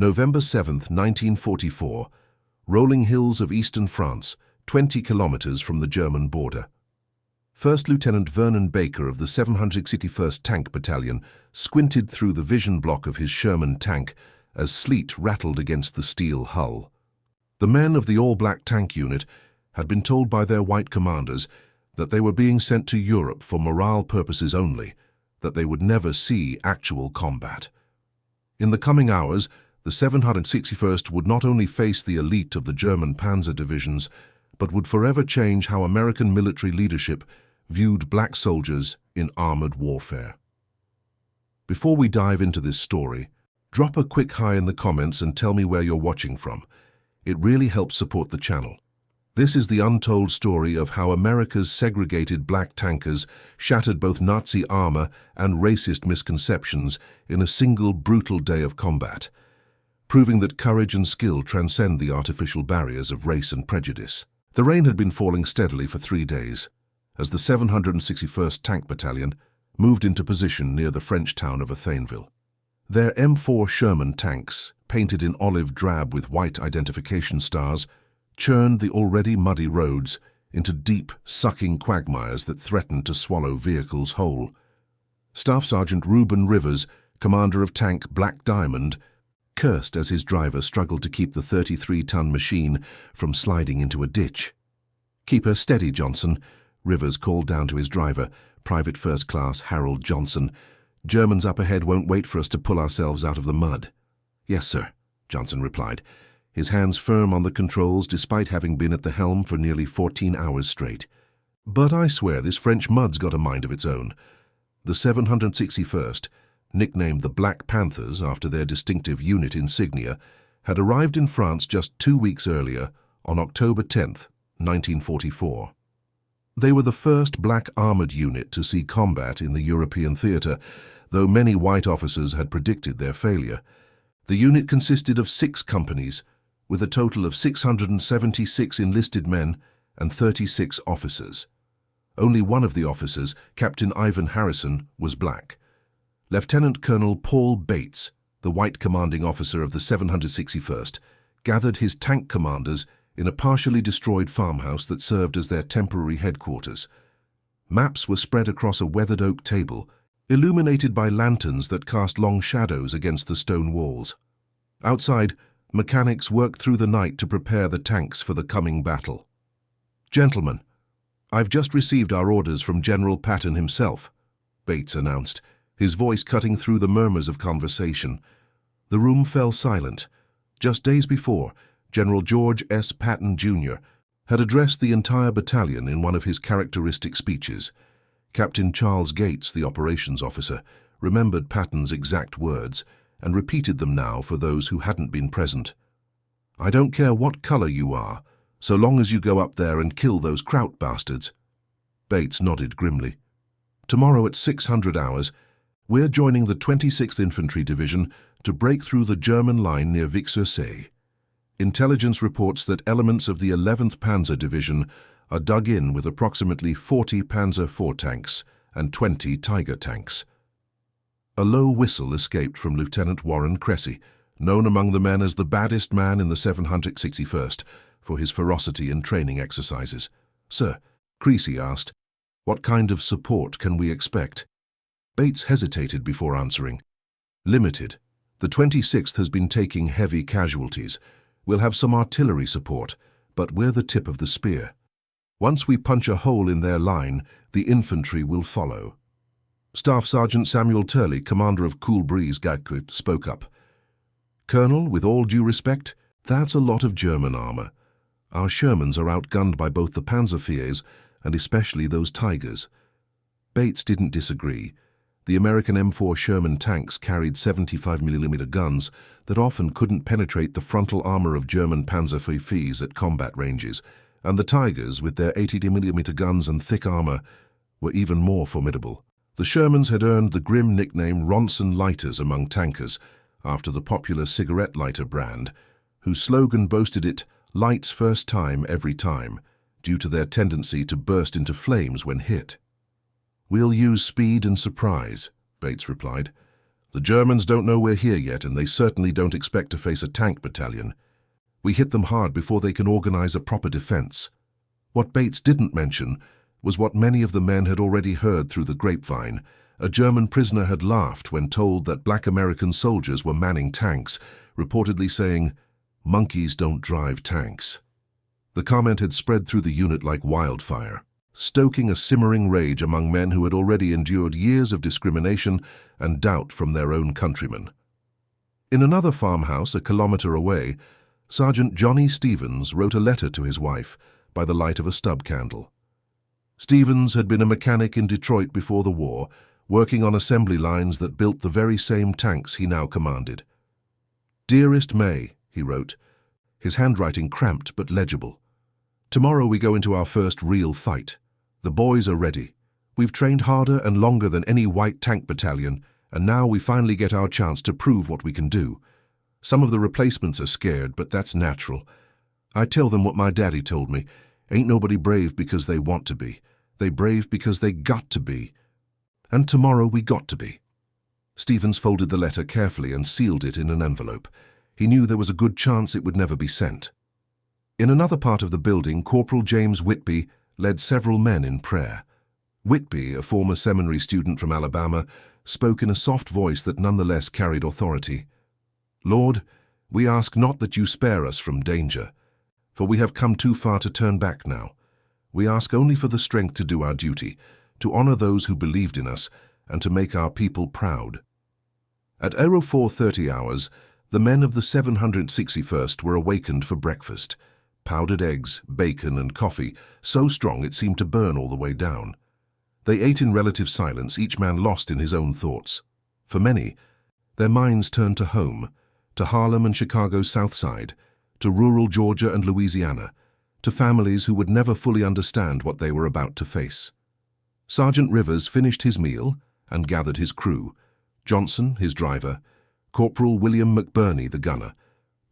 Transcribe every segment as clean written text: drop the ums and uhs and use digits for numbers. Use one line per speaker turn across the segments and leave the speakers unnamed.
November 7, 1944, rolling hills of eastern France, 20 kilometers from the German border. First Lieutenant Vernon Baker of the 761st Tank Battalion squinted through the vision block of his Sherman tank as sleet rattled against the steel hull. The men of the all-black tank unit had been told by their white commanders that they were being sent to Europe for morale purposes only, that they would never see actual combat. In the coming hours, the 761st would not only face the elite of the German Panzer divisions, but would forever change how American military leadership viewed black soldiers in armored warfare. Before we dive into this story, drop a quick hi in the comments and tell me where you're watching from. It really helps support the channel. This is the untold story of how America's segregated black tankers shattered both Nazi armor and racist misconceptions in a single brutal day of combat, proving that courage and skill transcend the artificial barriers of race and prejudice. The rain had been falling steadily for 3 days, as the 761st Tank Battalion moved into position near the French town of Athainville. Their M4 Sherman tanks, painted in olive drab with white identification stars, churned the already muddy roads into deep, sucking quagmires that threatened to swallow vehicles whole. Staff Sergeant Reuben Rivers, commander of Tank Black Diamond, cursed as his driver struggled to keep the 33-ton machine from sliding into a ditch. "Keep her steady, Johnson," Rivers called down to his driver, Private First Class Harold Johnson. "Germans up ahead won't wait for us to pull ourselves out of the mud." "Yes, sir," Johnson replied, his hands firm on the controls despite having been at the helm for nearly 14 hours straight. "But I swear this French mud's got a mind of its own." The 761st, nicknamed the Black Panthers after their distinctive unit insignia, had arrived in France just 2 weeks earlier, on October 10, 1944. They were the first black armored unit to see combat in the European theater, though many white officers had predicted their failure. The unit consisted of 6 companies, with a total of 676 enlisted men and 36 officers. Only one of the officers, Captain Ivan Harrison, was black. Lieutenant Colonel Paul Bates, the white commanding officer of the 761st, gathered his tank commanders in a partially destroyed farmhouse that served as their temporary headquarters. Maps were spread across a weathered oak table, illuminated by lanterns that cast long shadows against the stone walls. Outside, mechanics worked through the night to prepare the tanks for the coming battle. "Gentlemen, I've just received our orders from General Patton himself," Bates announced, his voice cutting through the murmurs of conversation. The room fell silent. Just days before, General George S. Patton, Jr. had addressed the entire battalion in one of his characteristic speeches. Captain Charles Gates, the operations officer, remembered Patton's exact words and repeated them now for those who hadn't been present. "I don't care what color you are, so long as you go up there and kill those Kraut bastards." Bates nodded grimly. "Tomorrow at 600 hours, we're joining the 26th Infantry Division to break through the German line near Vic-sur-Seille. Intelligence reports that elements of the 11th Panzer Division are dug in with approximately 40 Panzer IV tanks and 20 Tiger tanks." A low whistle escaped from Lieutenant Warren Cressy, known among the men as the baddest man in the 761st for his ferocity in training exercises. "Sir," Cressy asked, "what kind of support can we expect?" Bates hesitated before answering. "Limited. The 26th has been taking heavy casualties. We'll have some artillery support, but we're the tip of the spear. Once we punch a hole in their line, the infantry will follow." Staff Sergeant Samuel Turley, commander of Cool Breeze Gagquit, spoke up. "Colonel, with all due respect, that's a lot of German armor. Our Shermans are outgunned by both the Panzer IVs and especially those Tigers." Bates didn't disagree. The American M4 Sherman tanks carried 75mm guns that often couldn't penetrate the frontal armor of German Panzer IVs at combat ranges, and the Tigers, with their 80mm guns and thick armor, were even more formidable. The Shermans had earned the grim nickname Ronson Lighters among tankers, after the popular cigarette lighter brand, whose slogan boasted it, "Lights first time, every time," due to their tendency to burst into flames when hit. "We'll use speed and surprise," Bates replied. The Germans don't know we're here yet, and they certainly don't expect to face a tank battalion. We hit them hard before they can organize a proper defense. What Bates didn't mention was what many of the men had already heard through the grapevine. A German prisoner had laughed when told that black American soldiers were manning tanks, reportedly saying, "Monkeys don't drive tanks." The comment had spread through the unit like wildfire, stoking a simmering rage among men who had already endured years of discrimination and doubt from their own countrymen. In another farmhouse a kilometer away, Sergeant Johnny Stevens wrote a letter to his wife by the light of a stub candle. Stevens had been a mechanic in Detroit before the war, working on assembly lines that built the very same tanks he now commanded. "Dearest May," he wrote, his handwriting cramped but legible. "Tomorrow we go into our first real fight. The boys are ready. We've trained harder and longer than any white tank battalion, and now we finally get our chance to prove what we can do. Some of the replacements are scared, but that's natural. I tell them what my daddy told me. Ain't nobody brave because they want to be. They brave because they got to be. And tomorrow we got to be." Stevens folded the letter carefully and sealed it in an envelope. He knew there was a good chance it would never be sent. In another part of the building, Corporal James Whitby led several men in prayer. Whitby, a former seminary student from Alabama, spoke in a soft voice that nonetheless carried authority. "Lord, we ask not that you spare us from danger, for we have come too far to turn back now. We ask only for the strength to do our duty, to honor those who believed in us, and to make our people proud." At 0430 hours, the men of the 761st were awakened for breakfast. Powdered eggs, bacon, and coffee, so strong it seemed to burn all the way down. They ate in relative silence, each man lost in his own thoughts. For many, their minds turned to home, to Harlem and Chicago's South Side, to rural Georgia and Louisiana, to families who would never fully understand what they were about to face. Sergeant Rivers finished his meal and gathered his crew: Johnson, his driver, Corporal William McBurney, the gunner,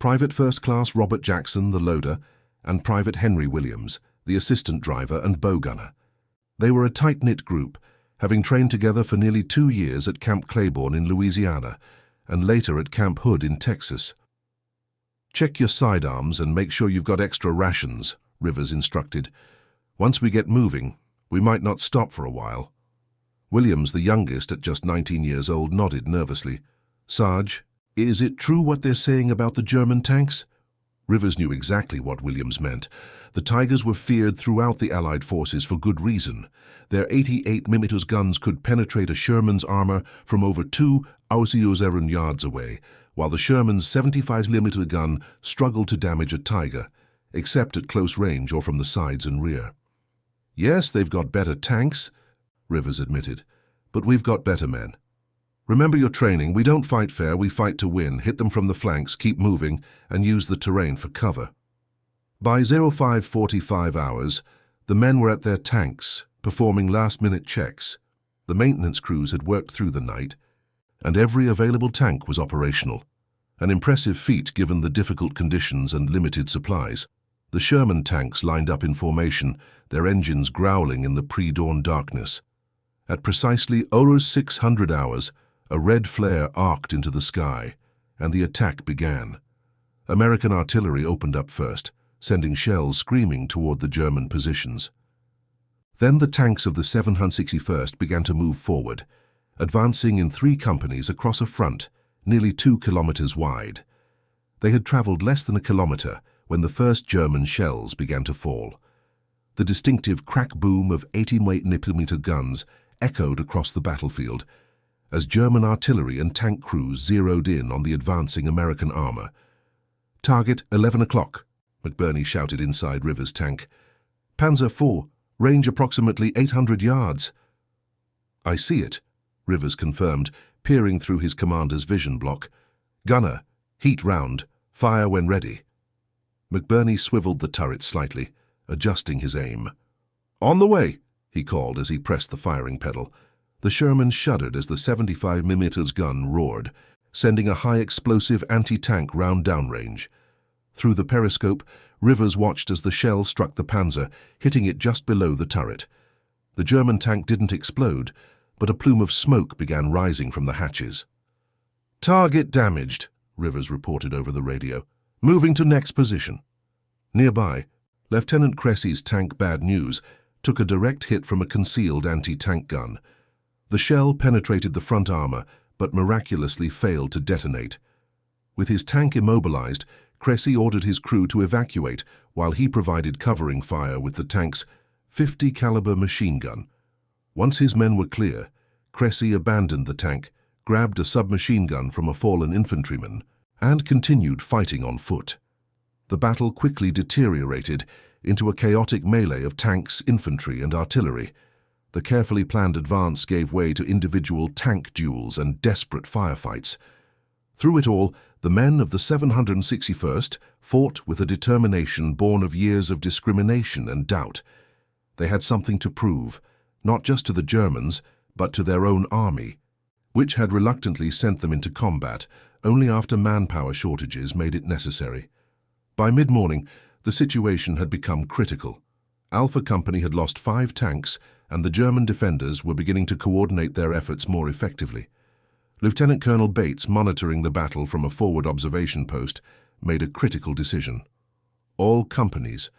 Private First Class Robert Jackson, the loader, and Private Henry Williams, the assistant driver and bow gunner. They were a tight-knit group, having trained together for nearly 2 years at Camp Claiborne in Louisiana and later at Camp Hood in Texas. "Check your sidearms and make sure you've got extra rations," Rivers instructed. "Once we get moving, we might not stop for a while." Williams, the youngest at just 19 years old, nodded nervously. "Sarge, is it true what they're saying about the German tanks?" Rivers knew exactly what Williams meant. The Tigers were feared throughout the Allied forces for good reason. Their 88mm guns could penetrate a Sherman's armor from over 2 Ausdauer yards away, while the Sherman's 75mm gun struggled to damage a Tiger, except at close range or from the sides and rear. "Yes, they've got better tanks," Rivers admitted, "but we've got better men. Remember your training. We don't fight fair, we fight to win. Hit them from the flanks, keep moving, and use the terrain for cover." By 0545 hours, the men were at their tanks, performing last-minute checks. The maintenance crews had worked through the night, and every available tank was operational. An impressive feat given the difficult conditions and limited supplies. The Sherman tanks lined up in formation, their engines growling in the pre-dawn darkness. At precisely 0600 hours, a red flare arced into the sky, and the attack began. American artillery opened up first, sending shells screaming toward the German positions. Then the tanks of the 761st began to move forward, advancing in 3 companies across a front nearly 2 kilometers wide. They had traveled less than a kilometer when the first German shells began to fall. The distinctive crack boom of 80mm guns echoed across the battlefield as German artillery and tank crews zeroed in on the advancing American armor. "Target 11 o'clock, McBurney shouted inside Rivers' tank. "Panzer IV, range approximately 800 yards. "I see it," Rivers confirmed, peering through his commander's vision block. "Gunner, heat round, fire when ready." McBurney swiveled the turret slightly, adjusting his aim. "On the way," he called as he pressed the firing pedal. The Sherman shuddered as the 75mm gun roared, sending a high-explosive anti-tank round downrange. Through the periscope, Rivers watched as the shell struck the Panzer, hitting it just below the turret. The German tank didn't explode, but a plume of smoke began rising from the hatches. "Target damaged," Rivers reported over the radio. "Moving to next position." Nearby, Lieutenant Cressy's tank Bad News took a direct hit from a concealed anti-tank gun. The shell penetrated the front armor, but miraculously failed to detonate. With his tank immobilized, Cressy ordered his crew to evacuate while he provided covering fire with the tank's .50 caliber machine gun. Once his men were clear, Cressy abandoned the tank, grabbed a submachine gun from a fallen infantryman, and continued fighting on foot. The battle quickly deteriorated into a chaotic melee of tanks, infantry, and artillery. The carefully planned advance gave way to individual tank duels and desperate firefights. Through it all, the men of the 761st fought with a determination born of years of discrimination and doubt. They had something to prove, not just to the Germans, but to their own army, which had reluctantly sent them into combat only after manpower shortages made it necessary. By mid-morning, the situation had become critical. Alpha Company had lost 5 tanks, and the German defenders were beginning to coordinate their efforts more effectively. Lieutenant Colonel Bates, monitoring the battle from a forward observation post, made a critical decision. "All companies.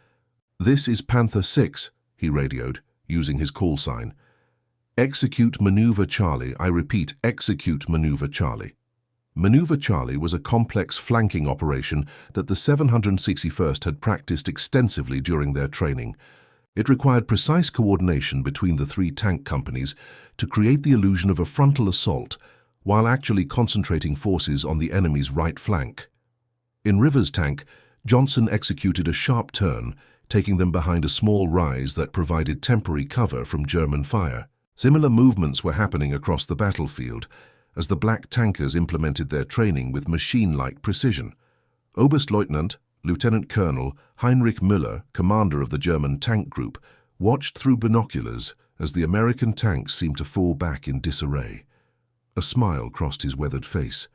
This is Panther 6, he radioed, using his call sign. "Execute Maneuver Charlie. I repeat, execute Maneuver Charlie." Maneuver Charlie was a complex flanking operation that the 761st had practiced extensively during their training. It required precise coordination between the 3 tank companies to create the illusion of a frontal assault while actually concentrating forces on the enemy's right flank. In Rivers' tank, Johnson executed a sharp turn, taking them behind a small rise that provided temporary cover from German fire. Similar movements were happening across the battlefield as the black tankers implemented their training with machine-like precision. Oberstleutnant, Lieutenant Colonel Heinrich Müller, commander of the German tank group, watched through binoculars as the American tanks seemed to fall back in disarray. A smile crossed his weathered face.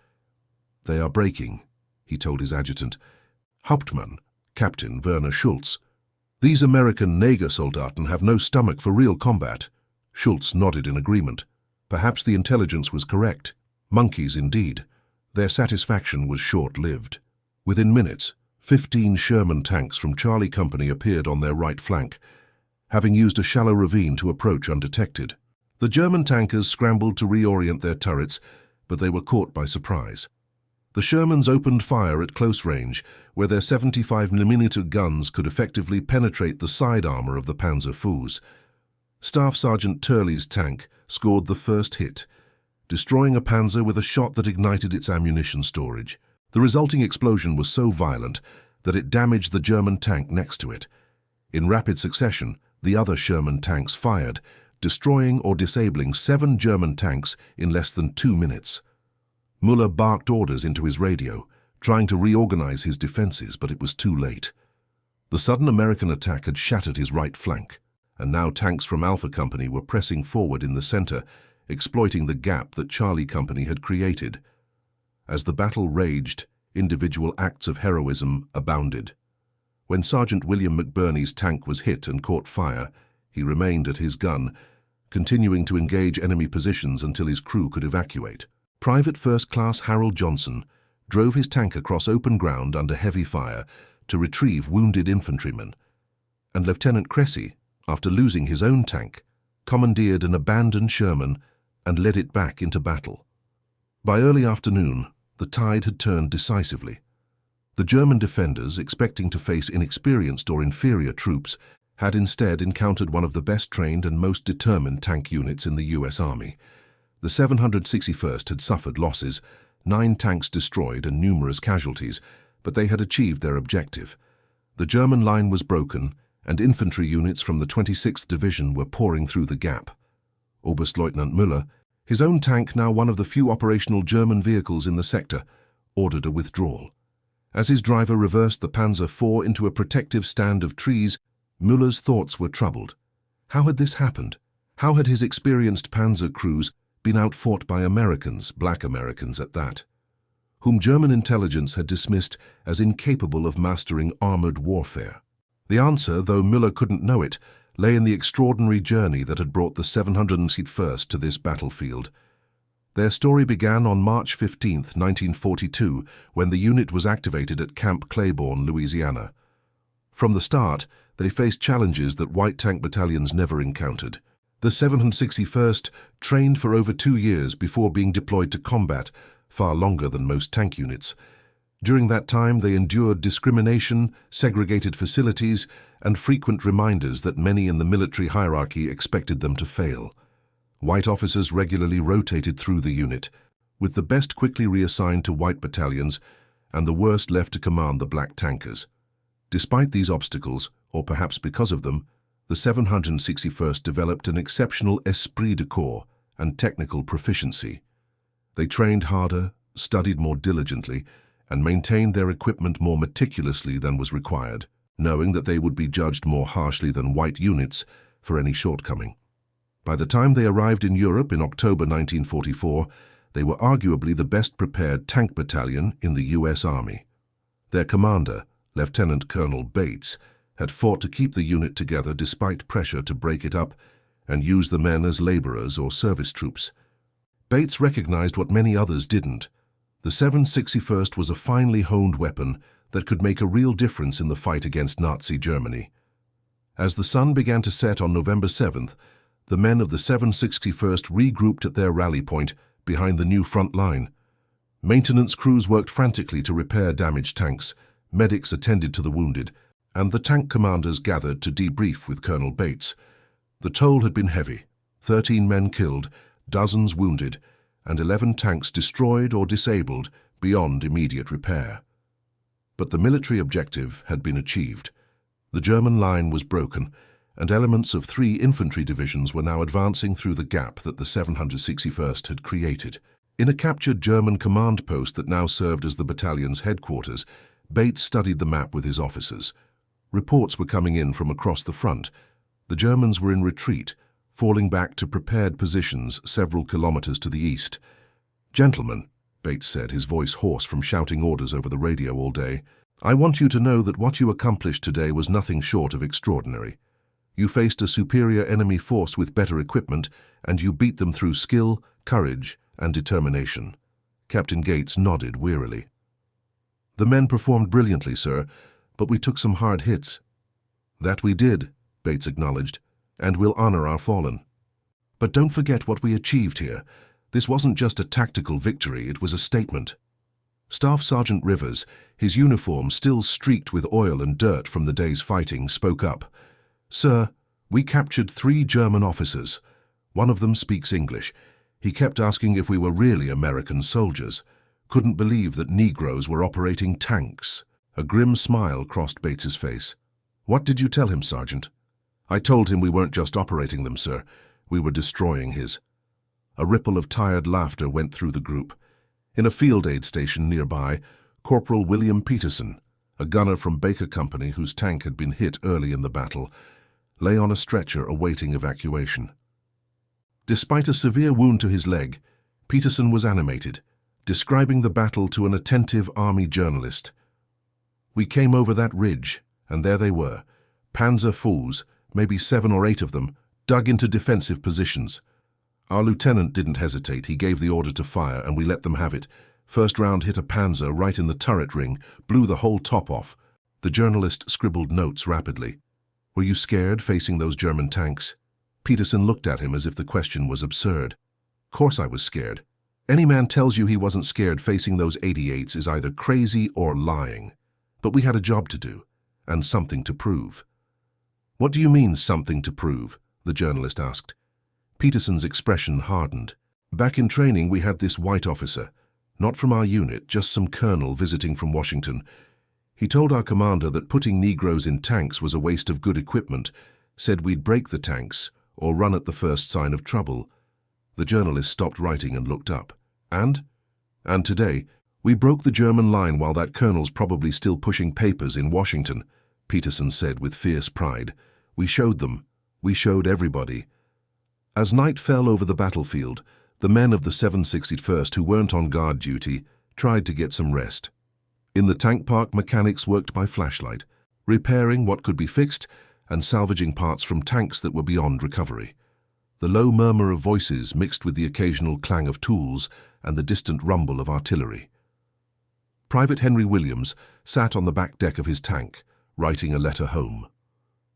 "They are breaking," he told his adjutant, Hauptmann, Captain Werner Schultz. "These American Negersoldaten have no stomach for real combat." Schultz nodded in agreement. Perhaps the intelligence was correct. Monkeys indeed. Their satisfaction was short-lived. Within minutes, 15 Sherman tanks from Charlie Company appeared on their right flank, having used a shallow ravine to approach undetected. The German tankers scrambled to reorient their turrets, but they were caught by surprise. The Shermans opened fire at close range, where their 75mm guns could effectively penetrate the side armor of the Panzer foos. Staff Sergeant Turley's tank scored the first hit, destroying a Panzer with a shot that ignited its ammunition storage. The resulting explosion was so violent that it damaged the German tank next to it. In rapid succession, the other Sherman tanks fired, destroying or disabling 7 German tanks in less than 2 minutes. Müller barked orders into his radio, trying to reorganize his defenses, but it was too late. The sudden American attack had shattered his right flank, and now tanks from Alpha Company were pressing forward in the center, exploiting the gap that Charlie Company had created. As the battle raged, individual acts of heroism abounded. When Sergeant William McBurney's tank was hit and caught fire, he remained at his gun, continuing to engage enemy positions until his crew could evacuate. Private First Class Harold Johnson drove his tank across open ground under heavy fire to retrieve wounded infantrymen, and Lieutenant Cressy, after losing his own tank, commandeered an abandoned Sherman and led it back into battle. By early afternoon, the tide had turned decisively. The German defenders, expecting to face inexperienced or inferior troops, had instead encountered one of the best trained and most determined tank units in the U.S. Army. The 761st had suffered losses, 9 tanks destroyed and numerous casualties, but they had achieved their objective. The German line was broken, and infantry units from the 26th Division were pouring through the gap. Oberstleutnant Müller, his own tank now one of the few operational German vehicles in the sector, ordered a withdrawal. As his driver reversed the Panzer IV into a protective stand of trees, Müller's thoughts were troubled. How had this happened? How had his experienced Panzer crews been outfought by Americans, black Americans at that, whom German intelligence had dismissed as incapable of mastering armored warfare? The answer, though Müller couldn't know it, lay in the extraordinary journey that had brought the 761st to this battlefield. Their story began on March 15, 1942, when the unit was activated at Camp Claiborne, Louisiana. From the start, they faced challenges that white tank battalions never encountered. The 761st trained for over 2 years before being deployed to combat, far longer than most tank units. During that time, they endured discrimination, segregated facilities, and frequent reminders that many in the military hierarchy expected them to fail. White officers regularly rotated through the unit, with the best quickly reassigned to white battalions and the worst left to command the black tankers. Despite these obstacles, or perhaps because of them, the 761st developed an exceptional esprit de corps and technical proficiency. They trained harder, studied more diligently, and maintained their equipment more meticulously than was required, knowing that they would be judged more harshly than white units for any shortcoming. By the time they arrived in Europe in October 1944, they were arguably the best prepared tank battalion in the U.S. Army. Their commander, Lieutenant Colonel Bates, had fought to keep the unit together despite pressure to break it up and use the men as laborers or service troops. Bates recognized what many others didn't. The 761st was a finely honed weapon that could make a real difference in the fight against Nazi Germany. As the sun began to set on November 7th, the men of the 761st regrouped at their rally point behind the new front line. Maintenance crews worked frantically to repair damaged tanks, medics attended to the wounded, and the tank commanders gathered to debrief with Colonel Bates. The toll had been heavy: 13 men killed, dozens wounded, and 11 tanks destroyed or disabled beyond immediate repair. But the military objective had been achieved. The German line was broken, and elements of 3 infantry divisions were now advancing through the gap that the 761st had created. In a captured German command post that now served as the battalion's headquarters, Bates studied the map with his officers. Reports were coming in from across the front. The Germans were in retreat, falling back to prepared positions several kilometers to the east. "Gentlemen," Bates said, his voice hoarse from shouting orders over the radio all day, "I want you to know that what you accomplished today was nothing short of extraordinary. You faced a superior enemy force with better equipment, and you beat them through skill, courage, and determination." Captain Gates nodded wearily. "The men performed brilliantly, sir, but we took some hard hits." "That we did," Bates acknowledged, "and we'll honor our fallen. But don't forget what we achieved here. This wasn't just a tactical victory, it was a statement." Staff Sergeant Rivers, his uniform still streaked with oil and dirt from the day's fighting, spoke up. "Sir, we captured 3 German officers. One of them speaks English. He kept asking if we were really American soldiers. Couldn't believe that Negroes were operating tanks." A grim smile crossed Bates's face. "What did you tell him, Sergeant?" "I told him we weren't just operating them, sir. We were destroying his." A ripple of tired laughter went through the group. In a field aid station nearby, Corporal William Peterson, a gunner from Baker Company whose tank had been hit early in the battle, lay on a stretcher awaiting evacuation. Despite a severe wound to his leg, Peterson was animated, describing the battle to an attentive Army journalist. "We came over that ridge, and there they were, Panzer fours, maybe 7 or 8 of them, dug into defensive positions. Our lieutenant didn't hesitate. He gave the order to fire, and we let them have it. First round hit a Panzer right in the turret ring, blew the whole top off." The journalist scribbled notes rapidly. "Were you scared facing those German tanks?" Peterson looked at him as if the question was absurd. "Course I was scared. Any man tells you he wasn't scared facing those 88s is either crazy or lying. But we had a job to do, and something to prove." "What do you mean, something to prove?" the journalist asked. Peterson's expression hardened. "Back in training we had this white officer, not from our unit, just some colonel visiting from Washington. He told our commander that putting Negroes in tanks was a waste of good equipment, said we'd break the tanks or run at the first sign of trouble." The journalist stopped writing and looked up. "And today, we broke the German line while that colonel's probably still pushing papers in Washington," Peterson said with fierce pride. "We showed them. We showed everybody." As night fell over the battlefield, the men of the 761st who weren't on guard duty tried to get some rest. In the tank park, mechanics worked by flashlight, repairing what could be fixed and salvaging parts from tanks that were beyond recovery. the low murmur of voices mixed with the occasional clang of tools and the distant rumble of artillery. Private Henry Williams sat on the back deck of his tank, writing a letter home.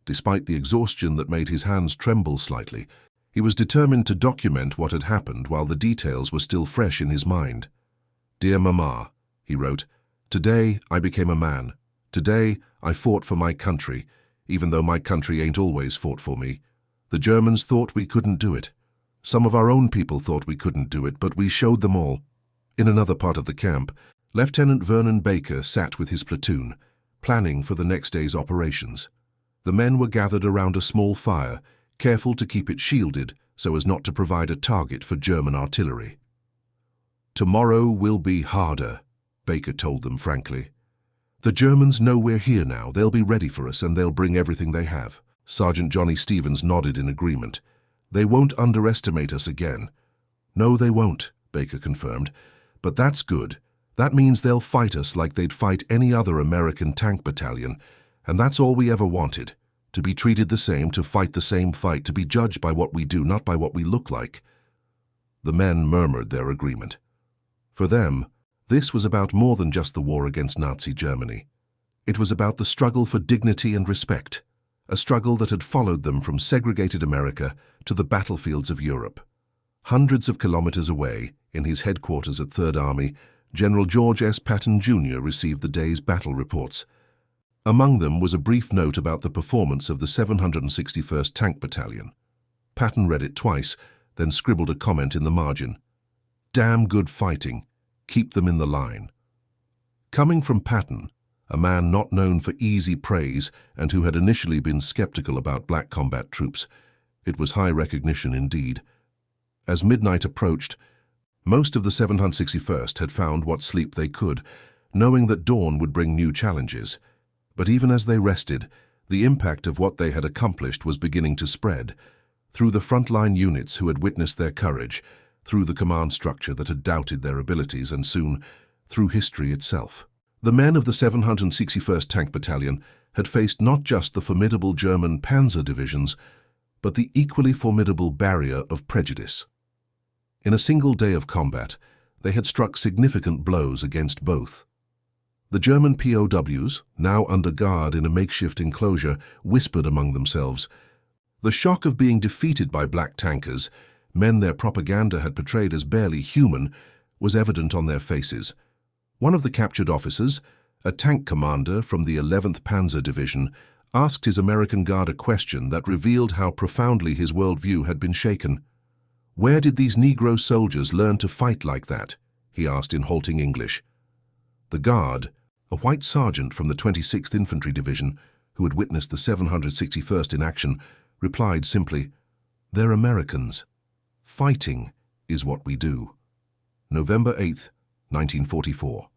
Despite the exhaustion that made his hands tremble slightly, he was determined to document what had happened while the details were still fresh in his mind. "Dear Mama," he wrote, "today I became a man. Today I fought for my country, even though my country ain't always fought for me. The Germans thought we couldn't do it. Some of our own people thought we couldn't do it, but we showed them all." In another part of the camp, Lieutenant Vernon Baker sat with his platoon, planning for the next day's operations. The men were gathered around a small fire, careful to keep it shielded so as not to provide a target for German artillery. "Tomorrow will be harder," Baker told them frankly. "The Germans know we're here now. They'll be ready for us and they'll bring everything they have." Sergeant Johnny Stevens nodded in agreement. "They won't underestimate us again." "No, they won't," Baker confirmed. "But that's good. That means they'll fight us like they'd fight any other American tank battalion, and that's all we ever wanted. To be treated the same, to fight the same fight, to be judged by what we do, not by what we look like." The men murmured their agreement. For them, this was about more than just the war against Nazi Germany. It was about the struggle for dignity and respect, a struggle that had followed them from segregated America to the battlefields of Europe. Hundreds of kilometers away, in his headquarters at Third Army, General George S. Patton, Jr. received the day's battle reports. Among them was a brief note about the performance of the 761st Tank Battalion. Patton read it twice, then scribbled a comment in the margin. "Damn good fighting. Keep them in the line." Coming from Patton, a man not known for easy praise and who had initially been skeptical about black combat troops, it was high recognition indeed. As midnight approached, most of the 761st had found what sleep they could, knowing that dawn would bring new challenges. But even as they rested, the impact of what they had accomplished was beginning to spread, through the frontline units who had witnessed their courage, through the command structure that had doubted their abilities, and soon, through history itself. The men of the 761st Tank Battalion had faced not just the formidable German Panzer divisions, but the equally formidable barrier of prejudice. In a single day of combat, they had struck significant blows against both. The German POWs, now under guard in a makeshift enclosure, whispered among themselves. The shock of being defeated by black tankers, men their propaganda had portrayed as barely human, was evident on their faces. One of the captured officers, a tank commander from the 11th Panzer Division, asked his American guard a question that revealed how profoundly his worldview had been shaken. "Where did these Negro soldiers learn to fight like that?" he asked in halting English. The guard, a white sergeant from the 26th Infantry Division, who had witnessed the 761st in action, replied simply, "They're Americans. Fighting is what we do." November 8th, 1944.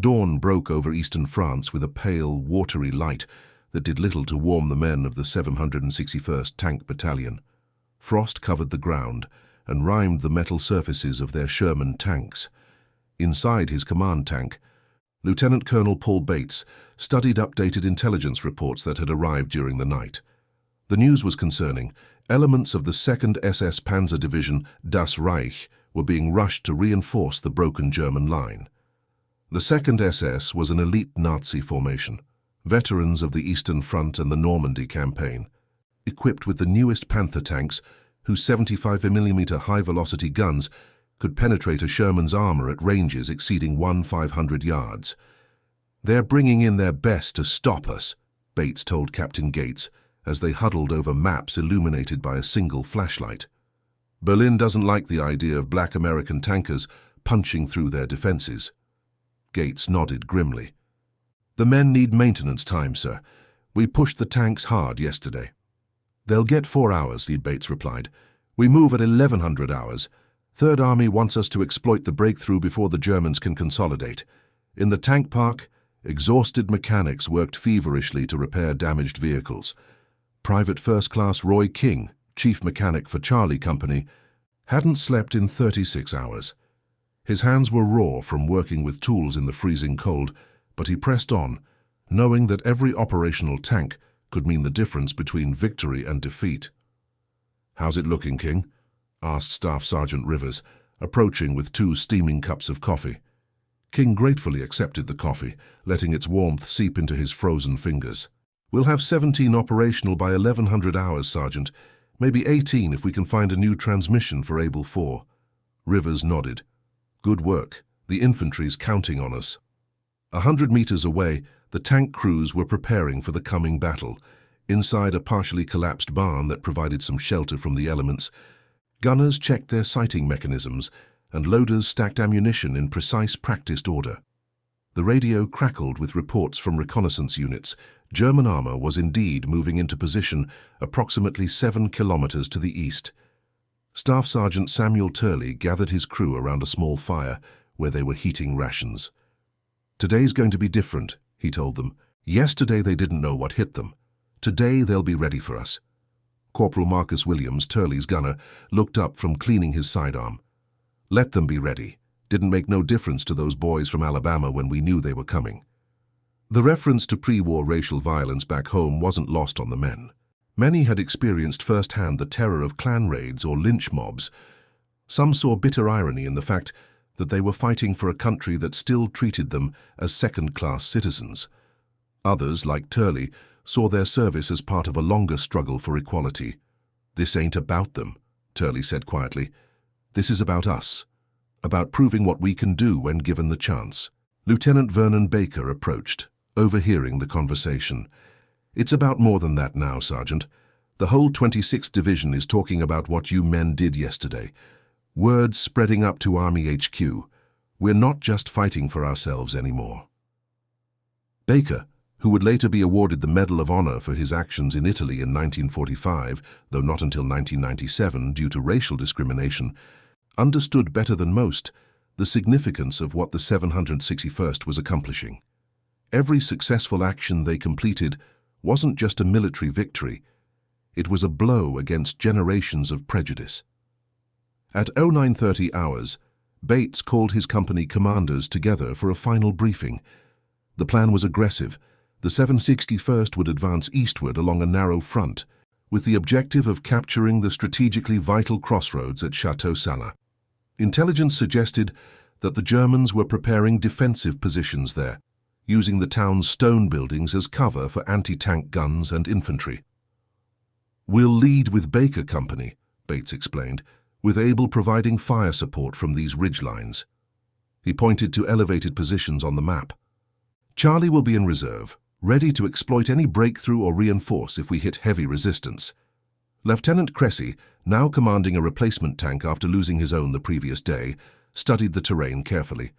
Dawn broke over eastern France with a pale, watery light that did little to warm the men of the 761st Tank Battalion. Frost covered the ground and rimed the metal surfaces of their Sherman tanks. Inside his command tank, Lieutenant Colonel Paul Bates studied updated intelligence reports that had arrived during the night. The news was concerning. Elements of the 2nd SS Panzer Division, Das Reich, were being rushed to reinforce the broken German line. The 2nd SS was an elite Nazi formation, veterans of the Eastern Front and the Normandy campaign, equipped with the newest Panther tanks, whose 75mm high-velocity guns could penetrate a Sherman's armor at ranges exceeding 1,500 yards. "They're bringing in their best to stop us," Bates told Captain Gates, as they huddled over maps illuminated by a single flashlight. "Berlin doesn't like the idea of black American tankers punching through their defenses." Gates nodded grimly. "The men need maintenance time, sir. We pushed the tanks hard yesterday." "They'll get 4 hours," Bates replied. "We move at 1100 hours. Third Army wants us to exploit the breakthrough before the Germans can consolidate." In the tank park, exhausted mechanics worked feverishly to repair damaged vehicles. Private First Class Roy King, chief mechanic for Charlie Company, hadn't slept in 36 hours. His hands were raw from working with tools in the freezing cold, but he pressed on, knowing that every operational tank could mean the difference between victory and defeat. "How's it looking, King?" asked Staff Sergeant Rivers, approaching with 2 steaming cups of coffee. King gratefully accepted the coffee, letting its warmth seep into his frozen fingers. "We'll have 17 operational by 1100 hours, Sergeant. Maybe 18 if we can find a new transmission for Able 4. Rivers nodded. "Good work. The infantry's counting on us." 100 meters away, the tank crews were preparing for the coming battle. Inside a partially collapsed barn that provided some shelter from the elements, gunners checked their sighting mechanisms, and loaders stacked ammunition in precise practiced order. The radio crackled with reports from reconnaissance units. German armor was indeed moving into position approximately 7 kilometers to the east. Staff Sergeant Samuel Turley gathered his crew around a small fire where they were heating rations. "Today's going to be different," he told them. "Yesterday they didn't know what hit them. Today they'll be ready for us." Corporal Marcus Williams, Turley's gunner, looked up from cleaning his sidearm. "Let them be ready. Didn't make no difference to those boys from Alabama when we knew they were coming." The reference to pre-war racial violence back home wasn't lost on the men. Many had experienced firsthand the terror of Klan raids or lynch mobs. Some saw bitter irony in the fact that they were fighting for a country that still treated them as second-class citizens. Others, like Turley, saw their service as part of a longer struggle for equality. "This ain't about them," Turley said quietly. "This is about us, about proving what we can do when given the chance." Lieutenant Vernon Baker approached, overhearing the conversation. "It's about more than that now, Sergeant. The whole 26th Division is talking about what you men did yesterday. Word's spreading up to Army HQ. We're not just fighting for ourselves anymore." Baker, who would later be awarded the Medal of Honor for his actions in Italy in 1945, though not until 1997 due to racial discrimination, understood better than most the significance of what the 761st was accomplishing. Every successful action they completed wasn't just a military victory, it was a blow against generations of prejudice. At 0930 hours, Bates called his company commanders together for a final briefing. The plan was aggressive. The 761st would advance eastward along a narrow front, with the objective of capturing the strategically vital crossroads at Chateau Sala. Intelligence suggested that the Germans were preparing defensive positions there, using the town's stone buildings as cover for anti-tank guns and infantry. "We'll lead with Baker Company," Bates explained, "with Able providing fire support from these ridge lines." He pointed to elevated positions on the map. "Charlie will be in reserve, ready to exploit any breakthrough or reinforce if we hit heavy resistance." Lieutenant Cressy, now commanding a replacement tank after losing his own the previous day, studied the terrain carefully.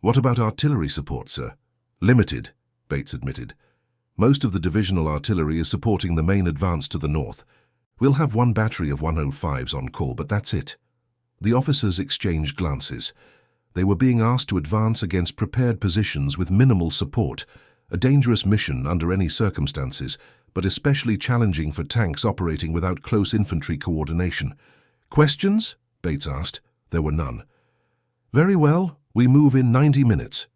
"What about artillery support, sir?" "Limited," Bates admitted. "Most of the divisional artillery is supporting the main advance to the north. We'll have 1 battery of 105s on call, but that's it." The officers exchanged glances. They were being asked to advance against prepared positions with minimal support, a dangerous mission under any circumstances, but especially challenging for tanks operating without close infantry coordination. "Questions?" Bates asked. There were none. "Very well, we move in 90 minutes.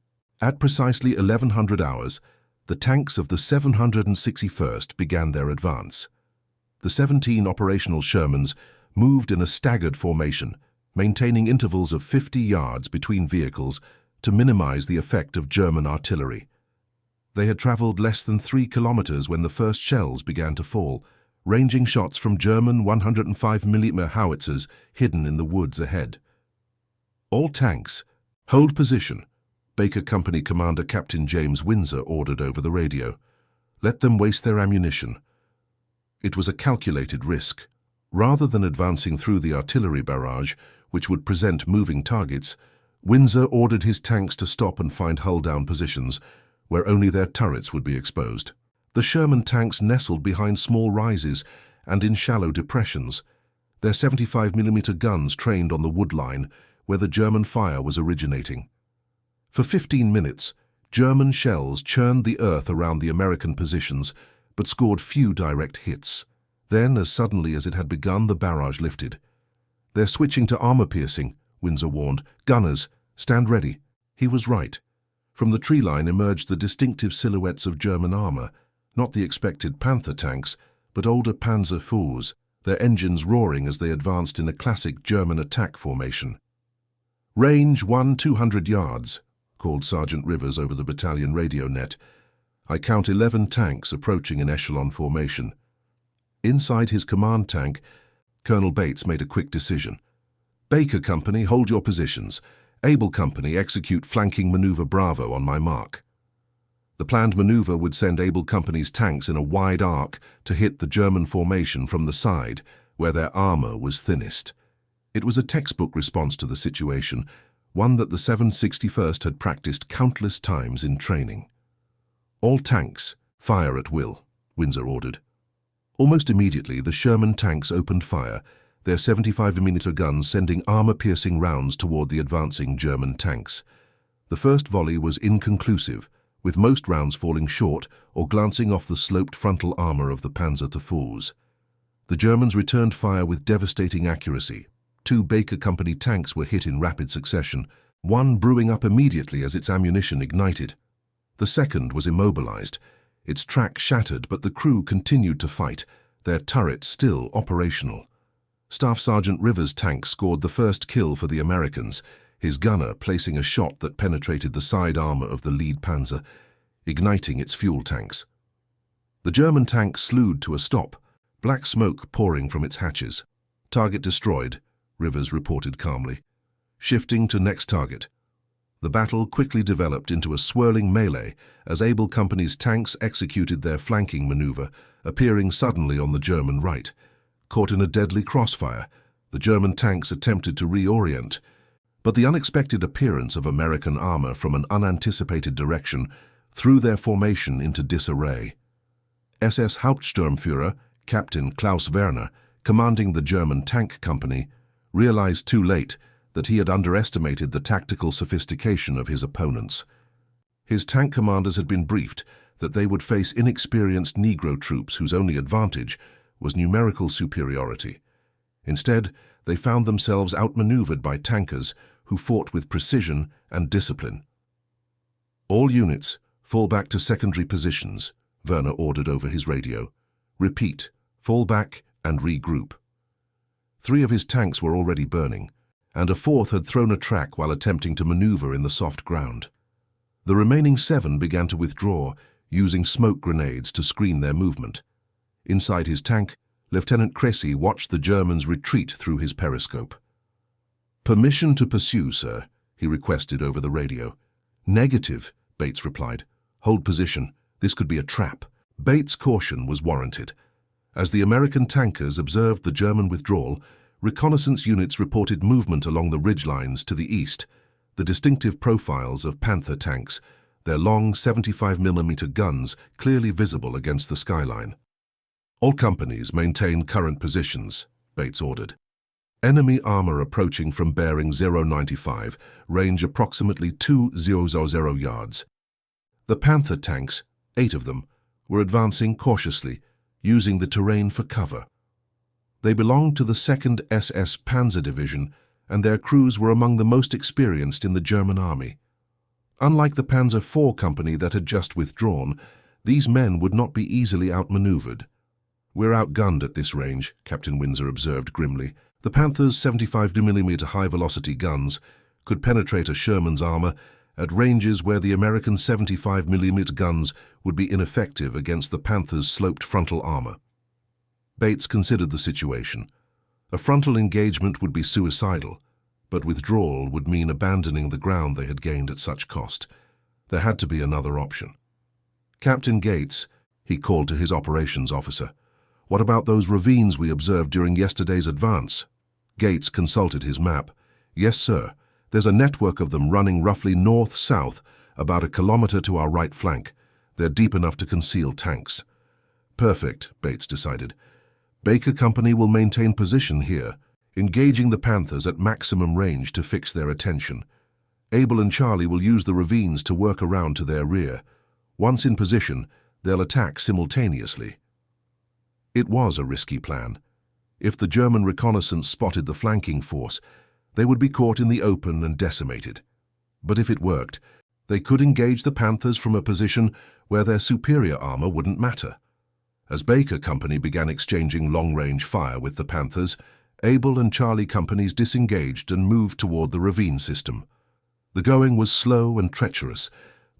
At precisely 1100 hours, the tanks of the 761st began their advance. The 17 operational Shermans moved in a staggered formation, maintaining intervals of 50 yards between vehicles to minimize the effect of German artillery. They had traveled less than 3 kilometers when the first shells began to fall, ranging shots from German 105mm howitzers hidden in the woods ahead. "All tanks, hold position," Baker Company Commander Captain James Windsor ordered over the radio. "Let them waste their ammunition." It was a calculated risk. Rather than advancing through the artillery barrage, which would present moving targets, Windsor ordered his tanks to stop and find hull-down positions, where only their turrets would be exposed. The Sherman tanks nestled behind small rises and in shallow depressions, their 75mm guns trained on the wood line, where the German fire was originating. For 15 minutes, German shells churned the earth around the American positions, but scored few direct hits. Then, as suddenly as it had begun, the barrage lifted. "They're switching to armor-piercing," Windsor warned. "Gunners, stand ready." He was right. From the tree line emerged the distinctive silhouettes of German armor, not the expected Panther tanks, but older Panzer IVs, their engines roaring as they advanced in a classic German attack formation. "Range 200 yards, called Sergeant Rivers over the battalion radio net. "I count 11 tanks approaching in echelon formation." Inside his command tank, Colonel Bates made a quick decision. "Baker Company, hold your positions. Able Company, execute flanking maneuver Bravo on my mark." The planned maneuver would send Able Company's tanks in a wide arc to hit the German formation from the side, where their armor was thinnest. It was a textbook response to the situation, one that the 761st had practiced countless times in training. "All tanks, fire at will," Windsor ordered. Almost immediately, the Sherman tanks opened fire, their 75mm guns sending armor-piercing rounds toward the advancing German tanks. The first volley was inconclusive, with most rounds falling short or glancing off the sloped frontal armor of the Panzer IV. The Germans returned fire with devastating accuracy. 2 Baker Company tanks were hit in rapid succession, one brewing up immediately as its ammunition ignited. The second was immobilized. Its track shattered, but the crew continued to fight, their turret still operational. Staff Sergeant Rivers' tank scored the first kill for the Americans, his gunner placing a shot that penetrated the side armor of the lead Panzer, igniting its fuel tanks. The German tank slewed to a stop, black smoke pouring from its hatches. "Target destroyed," Rivers reported calmly. Shifting to next target. The battle quickly developed into a swirling melee as Able Company's tanks executed their flanking maneuver, appearing suddenly on the German right. Caught in a deadly crossfire, the German tanks attempted to reorient, but the unexpected appearance of American armor from an unanticipated direction threw their formation into disarray. SS Hauptsturmführer, Captain Klaus Werner, commanding the German tank company, realized too late that he had underestimated the tactical sophistication of his opponents. His tank commanders had been briefed that they would face inexperienced Negro troops whose only advantage was numerical superiority. Instead, they found themselves outmaneuvered by tankers who fought with precision and discipline. "All units, fall back to secondary positions," Werner ordered over his radio. "Repeat, fall back and regroup." 3 of his tanks were already burning, and a 4th had thrown a track while attempting to maneuver in the soft ground. The remaining 7 began to withdraw, using smoke grenades to screen their movement. Inside his tank, Lieutenant Cressy watched the Germans retreat through his periscope. "Permission to pursue, sir," he requested over the radio. "Negative," Bates replied. "Hold position. This could be a trap." Bates' caution was warranted. As the American tankers observed the German withdrawal, reconnaissance units reported movement along the ridgelines to the east, the distinctive profiles of Panther tanks, their long 75mm guns clearly visible against the skyline. "All companies maintain current positions," Bates ordered. "Enemy armor approaching from bearing 095, range approximately 200 yards." The Panther tanks, 8 of them, were advancing cautiously, using the terrain for cover. They belonged to the 2nd SS Panzer Division, and their crews were among the most experienced in the German army. Unlike the Panzer IV Company that had just withdrawn, these men would not be easily outmaneuvered. "We're outgunned at this range," Captain Windsor observed grimly. The Panther's 75mm high-velocity guns could penetrate a Sherman's armor at ranges where the American 75mm guns would be ineffective against the Panther's sloped frontal armor. Bates considered the situation. A frontal engagement would be suicidal, but withdrawal would mean abandoning the ground they had gained at such cost. There had to be another option. "Captain Gates," he called to his operations officer, "what about those ravines we observed during yesterday's advance?" Gates consulted his map. "Yes, sir. There's a network of them running roughly north-south, about a kilometer to our right flank. They're deep enough to conceal tanks." "Perfect," Bates decided. "Baker Company will maintain position here, engaging the Panthers at maximum range to fix their attention. Able and Charlie will use the ravines to work around to their rear. Once in position, they'll attack simultaneously." It was a risky plan. If the German reconnaissance spotted the flanking force, they would be caught in the open and decimated. But if it worked, they could engage the Panthers from a position where their superior armor wouldn't matter. As Baker Company began exchanging long-range fire with the Panthers, Able and Charlie companies disengaged and moved toward the ravine system. The going was slow and treacherous.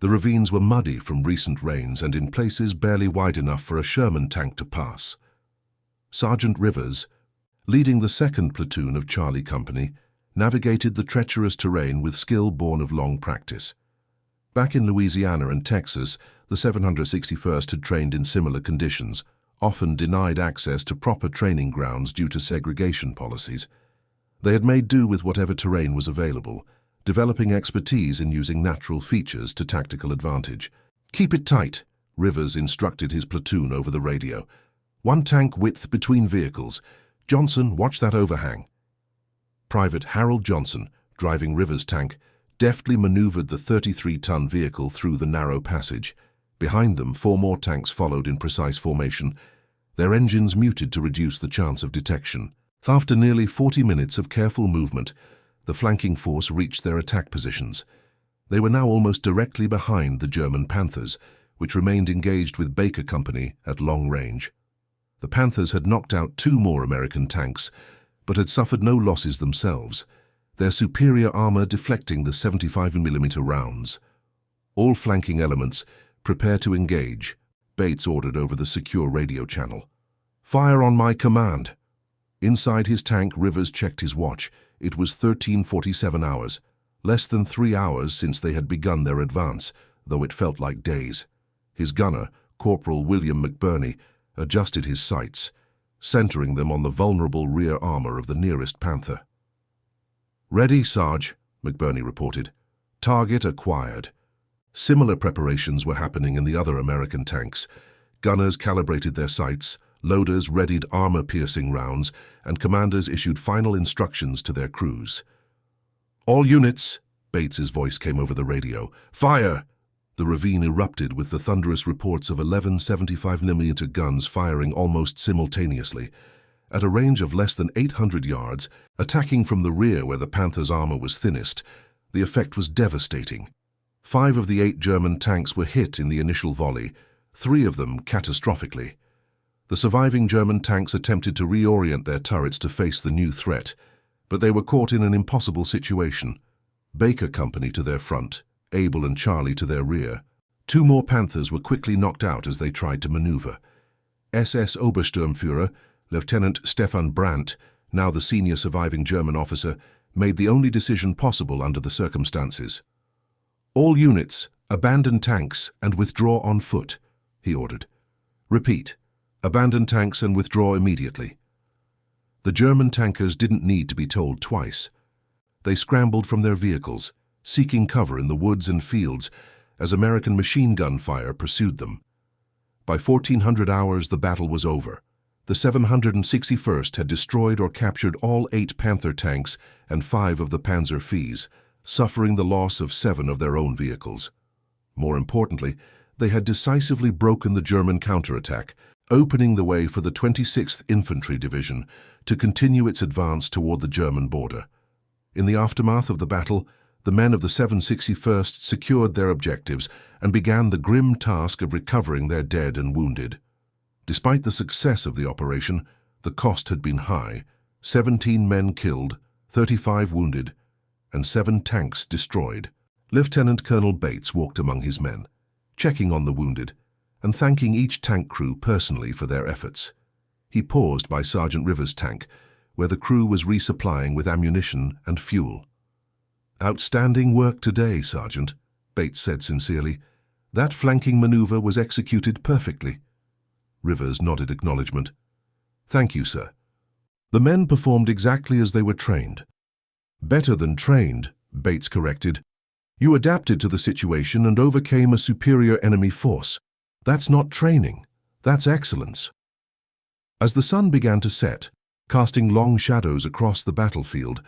The ravines were muddy from recent rains and in places barely wide enough for a Sherman tank to pass. Sergeant Rivers, leading the 2nd Platoon of Charlie Company, navigated the treacherous terrain with skill born of long practice. Back in Louisiana and Texas, the 761st had trained in similar conditions, often denied access to proper training grounds due to segregation policies. They had made do with whatever terrain was available, developing expertise in using natural features to tactical advantage. "Keep it tight," Rivers instructed his platoon over the radio. "1 tank width between vehicles. Johnson, watch that overhang." Private Harold Johnson, driving Rivers' tank, deftly maneuvered the 33-ton vehicle through the narrow passage. Behind them, 4 more tanks followed in precise formation, their engines muted to reduce the chance of detection. After nearly 40 minutes of careful movement, the flanking force reached their attack positions. They were now almost directly behind the German Panthers, which remained engaged with Baker Company at long range. The Panthers had knocked out 2 more American tanks, but had suffered no losses themselves, their superior armor deflecting the 75mm rounds. "All flanking elements, prepare to engage," Bates ordered over the secure radio channel. "Fire on my command." Inside his tank, Rivers checked his watch. It was 13:47 hours, less than 3 hours since they had begun their advance, though it felt like days. His gunner, Corporal William McBurney, adjusted his sights, centering them on the vulnerable rear armor of the nearest Panther. "Ready, Sarge," McBurney reported. "Target acquired." Similar preparations were happening in the other American tanks. Gunners calibrated their sights, loaders readied armor-piercing rounds, and commanders issued final instructions to their crews. "All units," Bates's voice came over the radio. "Fire!" The ravine erupted with the thunderous reports of 11 75mm guns firing almost simultaneously. At a range of less than 800 yards, attacking from the rear where the Panther's armor was thinnest, the effect was devastating. 5 of the 8 German tanks were hit in the initial volley, 3 of them catastrophically. The surviving German tanks attempted to reorient their turrets to face the new threat, but they were caught in an impossible situation. Baker Company to their front, Able and Charlie to their rear. 2 more Panthers were quickly knocked out as they tried to maneuver. SS Obersturmführer, Lieutenant Stefan Brandt, now the senior surviving German officer, made the only decision possible under the circumstances. "All units, abandon tanks and withdraw on foot," he ordered. "Repeat, abandon tanks and withdraw immediately." The German tankers didn't need to be told twice. They scrambled from their vehicles, seeking cover in the woods and fields as American machine gun fire pursued them. By 1400 hours, the battle was over. The 761st had destroyed or captured all 8 Panther tanks and 5 of the Panzer V's, suffering the loss of 7 of their own vehicles. More importantly, they had decisively broken the German counterattack, opening the way for the 26th Infantry Division to continue its advance toward the German border. In the aftermath of the battle, the men of the 761st secured their objectives and began the grim task of recovering their dead and wounded. Despite the success of the operation, the cost had been high: 17 men killed, 35 wounded, and 7 tanks destroyed. Lieutenant Colonel Bates walked among his men, checking on the wounded and thanking each tank crew personally for their efforts. He paused by Sergeant Rivers' tank, where the crew was resupplying with ammunition and fuel. "Outstanding work today, Sergeant," Bates said sincerely. "That flanking maneuver was executed perfectly." Rivers nodded acknowledgement. "Thank you, sir." The men performed exactly as they were trained. "Better than trained," Bates corrected. "You adapted to the situation and overcame a superior enemy force. That's not training. That's excellence." As the sun began to set, casting long shadows across the battlefield,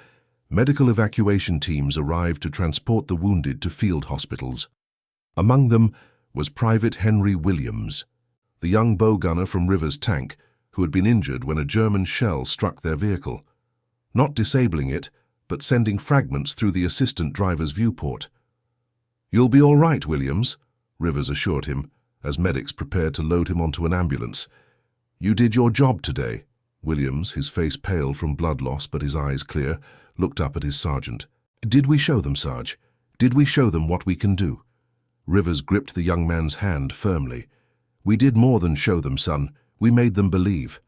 medical evacuation teams arrived to transport the wounded to field hospitals. Among them was Private Henry Williams, the young bow gunner from Rivers' tank, who had been injured when a German shell struck their vehicle, not disabling it, but sending fragments through the assistant driver's viewport. "You'll be all right, Williams," Rivers assured him, as medics prepared to load him onto an ambulance. You did your job today. Williams, his face pale from blood loss but his eyes clear, looked up at his sergeant. Did we show them, Sarge? Did we show them what we can do? Rivers gripped the young man's hand firmly. We did more than show them, son. We made them believe.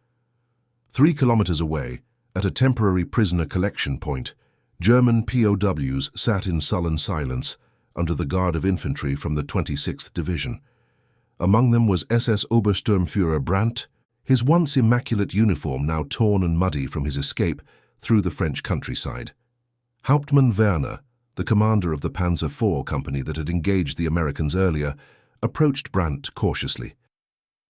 3 kilometers away, at a temporary prisoner collection point, German POWs sat in sullen silence under the guard of infantry from the 26th Division. Among them was SS Obersturmführer Brandt, his once immaculate uniform now torn and muddy from his escape through the French countryside. Hauptmann Werner, the commander of the Panzer IV company that had engaged the Americans earlier, approached Brandt cautiously.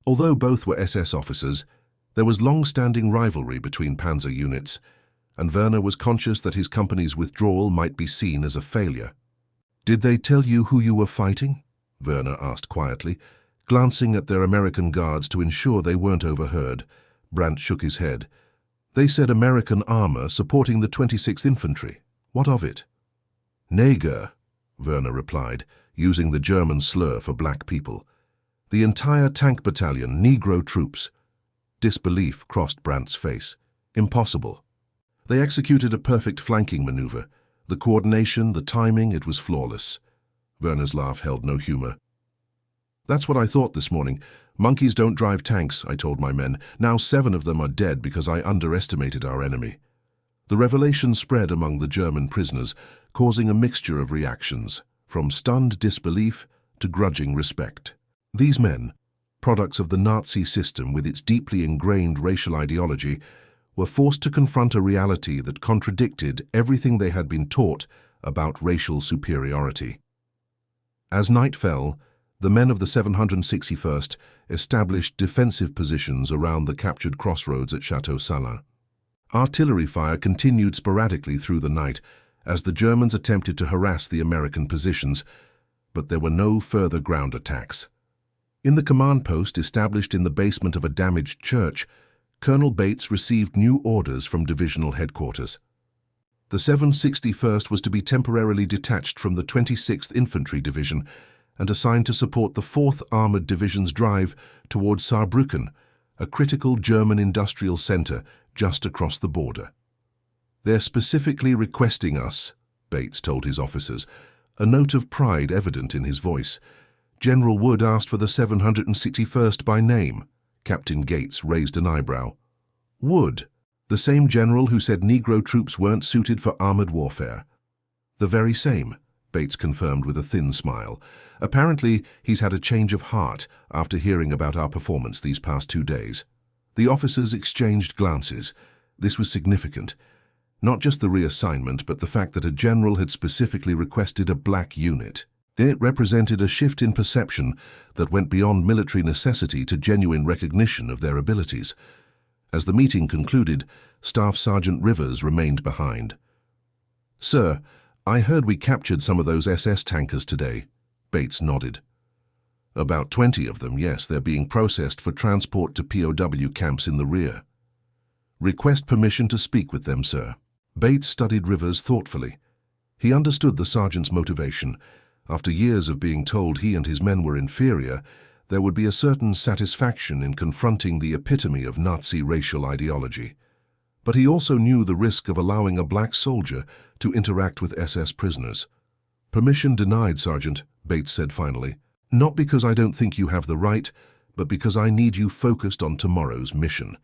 Although both were SS officers, there was long-standing rivalry between Panzer units, and Werner was conscious that his company's withdrawal might be seen as a failure. "Did they tell you who you were fighting?" Werner asked quietly, glancing at their American guards to ensure they weren't overheard. Brandt shook his head. "They said American armor supporting the 26th Infantry. What of it?" "Neger," Werner replied, using the German slur for black people. "The entire tank battalion, Negro troops." Disbelief crossed Brandt's face. "Impossible." They executed a perfect flanking maneuver. The coordination, the timing, it was flawless. Werner's laugh held no humor. "That's what I thought this morning. Monkeys don't drive tanks, I told my men. Now 7 of them are dead because I underestimated our enemy." The revelation spread among the German prisoners, causing a mixture of reactions, from stunned disbelief to grudging respect. These men, products of the Nazi system with its deeply ingrained racial ideology, were forced to confront a reality that contradicted everything they had been taught about racial superiority. As night fell, the men of the 761st established defensive positions around the captured crossroads at Chateau Salin. Artillery fire continued sporadically through the night as the Germans attempted to harass the American positions, but there were no further ground attacks. In the command post established in the basement of a damaged church, Colonel Bates received new orders from divisional headquarters. The 761st was to be temporarily detached from the 26th Infantry Division and assigned to support the 4th Armoured Division's drive towards Saarbrücken, a critical German industrial centre just across the border. "They're specifically requesting us," Bates told his officers, a note of pride evident in his voice. "General Wood asked for the 761st by name." Captain Gates raised an eyebrow. "Wood, the same general who said Negro troops weren't suited for armoured warfare." "The very same," Bates confirmed with a thin smile. "Apparently, he's had a change of heart after hearing about our performance these past 2 days." The officers exchanged glances. This was significant. Not just the reassignment, but the fact that a general had specifically requested a black unit. It represented a shift in perception that went beyond military necessity to genuine recognition of their abilities. As the meeting concluded, Staff Sergeant Rivers remained behind. "Sir, I heard we captured some of those SS tankers today." Bates nodded. "About 20 of them, yes. They're being processed for transport to POW camps in the rear." "Request permission to speak with them, sir." Bates studied Rivers thoughtfully. He understood the sergeant's motivation. After years of being told he and his men were inferior, there would be a certain satisfaction in confronting the epitome of Nazi racial ideology. But he also knew the risk of allowing a black soldier to interact with SS prisoners. "Permission denied, Sergeant," Bates said finally. "Not because I don't think you have the right, but because I need you focused on tomorrow's mission.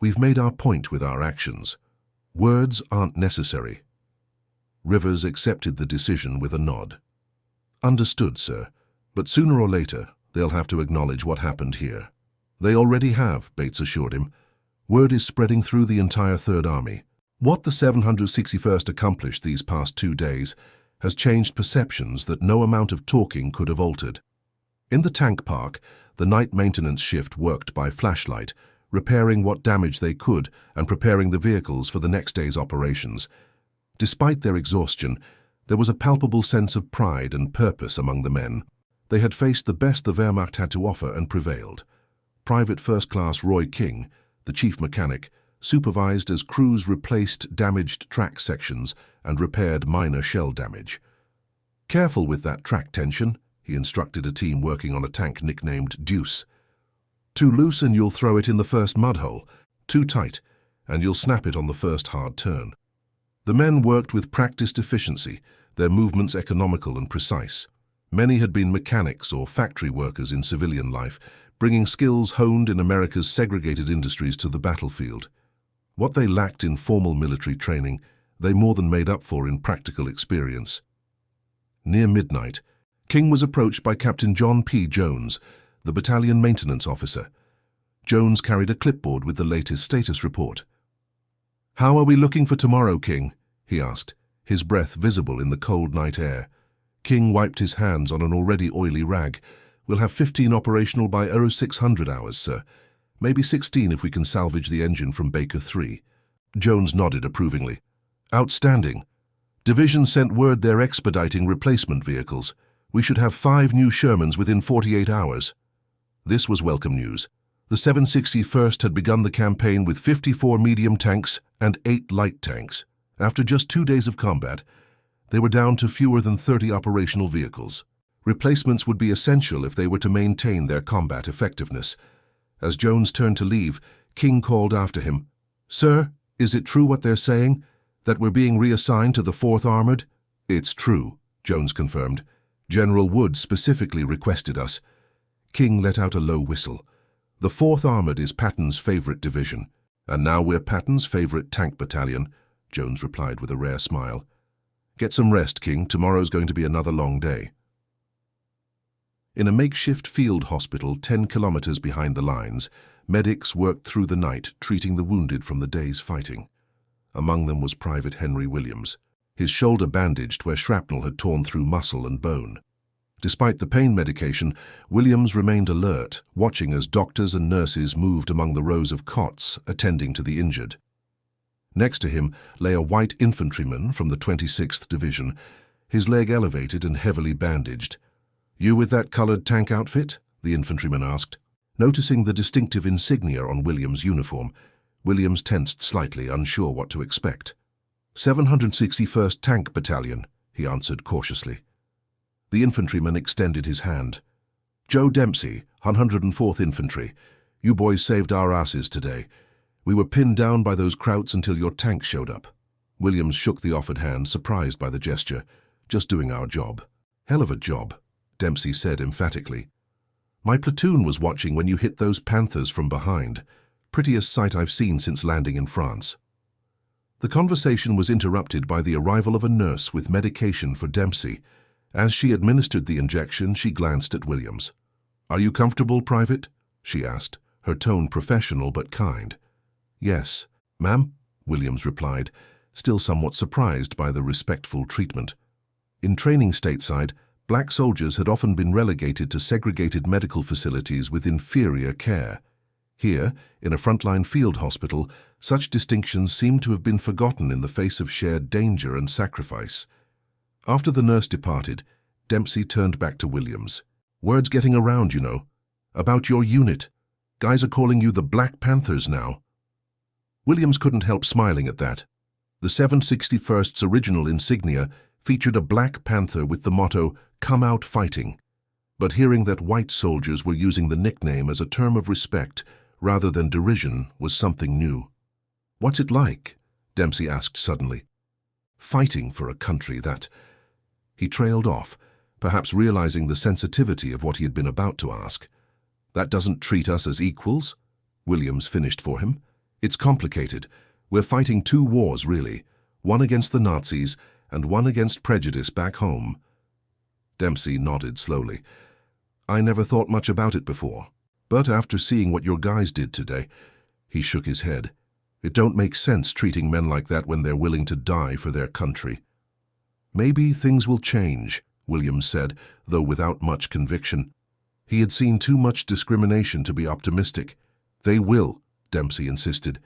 We've made our point with our actions. Words aren't necessary." Rivers accepted the decision with a nod. "Understood, sir. But sooner or later, they'll have to acknowledge what happened here." "They already have," Bates assured him. "Word is spreading through the entire Third Army. What the 761st accomplished these past 2 days has changed perceptions that no amount of talking could have altered." In the tank park, the night maintenance shift worked by flashlight, repairing what damage they could and preparing the vehicles for the next day's operations. Despite their exhaustion, there was a palpable sense of pride and purpose among the men. They had faced the best the Wehrmacht had to offer and prevailed. Private First Class Roy King, the chief mechanic, supervised as crews replaced damaged track sections and repaired minor shell damage. "Careful with that track tension," he instructed a team working on a tank nicknamed Deuce. Too loose and you'll throw it in the first mud hole. Too tight, and you'll snap it on the first hard turn. The men worked with practiced efficiency, their movements economical and precise. Many had been mechanics or factory workers in civilian life, bringing skills honed in America's segregated industries to the battlefield. What they lacked in formal military training, they more than made up for in practical experience. Near midnight, King was approached by Captain John P. Jones, the battalion maintenance officer. Jones carried a clipboard with the latest status report. "How are we looking for tomorrow, King?" he asked, his breath visible in the cold night air. King wiped his hands on an already oily rag. "We'll have 15 operational by 0600 hours, sir. Maybe 16 if we can salvage the engine from Baker 3. Jones nodded approvingly. "Outstanding. Division sent word they're expediting replacement vehicles. We should have 5 new Shermans within 48 hours. This was welcome news. The 761st had begun the campaign with 54 medium tanks and 8 light tanks. After just 2 days of combat, they were down to fewer than 30 operational vehicles. Replacements would be essential if they were to maintain their combat effectiveness. As Jones turned to leave, King called after him, "Sir, is it true what they're saying, that we're being reassigned to the 4th Armored?" "It's true," Jones confirmed. "General Wood specifically requested us." King let out a low whistle. "The 4th Armored is Patton's favorite division, and now we're Patton's favorite tank battalion," Jones replied with a rare smile. "Get some rest, King. Tomorrow's going to be another long day." In a makeshift field hospital 10 kilometers behind the lines, medics worked through the night treating the wounded from the day's fighting. Among them was Private Henry Williams, his shoulder bandaged where shrapnel had torn through muscle and bone. Despite the pain medication, Williams remained alert, watching as doctors and nurses moved among the rows of cots attending to the injured. Next to him lay a white infantryman from the 26th Division, his leg elevated and heavily bandaged. "You with that colored tank outfit?" the infantryman asked. Noticing the distinctive insignia on Williams' uniform, Williams tensed slightly, unsure what to expect. 761st Tank Battalion, he answered cautiously. The infantryman extended his hand. "Joe Dempsey, 104th Infantry. You boys saved our asses today. We were pinned down by those Krauts until your tank showed up." Williams shook the offered hand, surprised by the gesture. "Just doing our job." "Hell of a job," Dempsey said emphatically. "My platoon was watching when you hit those Panthers from behind. Prettiest sight I've seen since landing in France." The conversation was interrupted by the arrival of a nurse with medication for Dempsey. As she administered the injection, she glanced at Williams. "Are you comfortable, Private?" she asked, her tone professional but kind. "Yes, ma'am," Williams replied, still somewhat surprised by the respectful treatment. In training stateside, black soldiers had often been relegated to segregated medical facilities with inferior care. Here, in a frontline field hospital, such distinctions seemed to have been forgotten in the face of shared danger and sacrifice. After the nurse departed, Dempsey turned back to Williams. "Word's getting around, you know. About your unit. Guys are calling you the Black Panthers now." Williams couldn't help smiling at that. The 761st's original insignia featured a black panther with the motto, "Come out fighting." But hearing that white soldiers were using the nickname as a term of respect rather than derision was something new. "What's it like?" Dempsey asked suddenly. "Fighting for a country that—" He trailed off, perhaps realizing the sensitivity of what he had been about to ask. "That doesn't treat us as equals?" Williams finished for him. "It's complicated. We're fighting 2 wars, really, one against the Nazis and one against prejudice back home." Dempsey nodded slowly. "I never thought much about it before, but after seeing what your guys did today," he shook his head. "It don't make sense treating men like that when they're willing to die for their country." "Maybe things will change," Williams said, though without much conviction. He had seen too much discrimination to be optimistic. "They will," Dempsey insisted.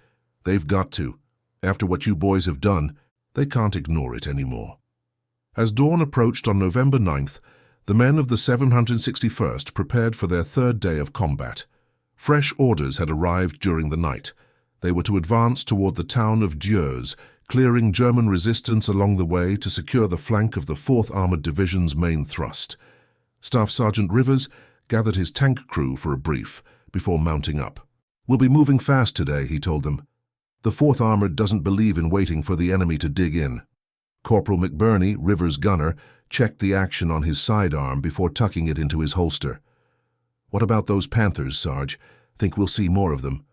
"They've got to. After what you boys have done, they can't ignore it anymore." As dawn approached on November 9th, the men of the 761st prepared for their 3rd day of combat. Fresh orders had arrived during the night. They were to advance toward the town of Dieuze, clearing German resistance along the way to secure the flank of the 4th Armored Division's main thrust. Staff Sergeant Rivers gathered his tank crew for a brief, before mounting up. "We'll be moving fast today," he told them. "The 4th Armored doesn't believe in waiting for the enemy to dig in." Corporal McBurney, Rivers' gunner, checked the action on his sidearm before tucking it into his holster. "What about those Panthers, Sarge? Think we'll see more of them?"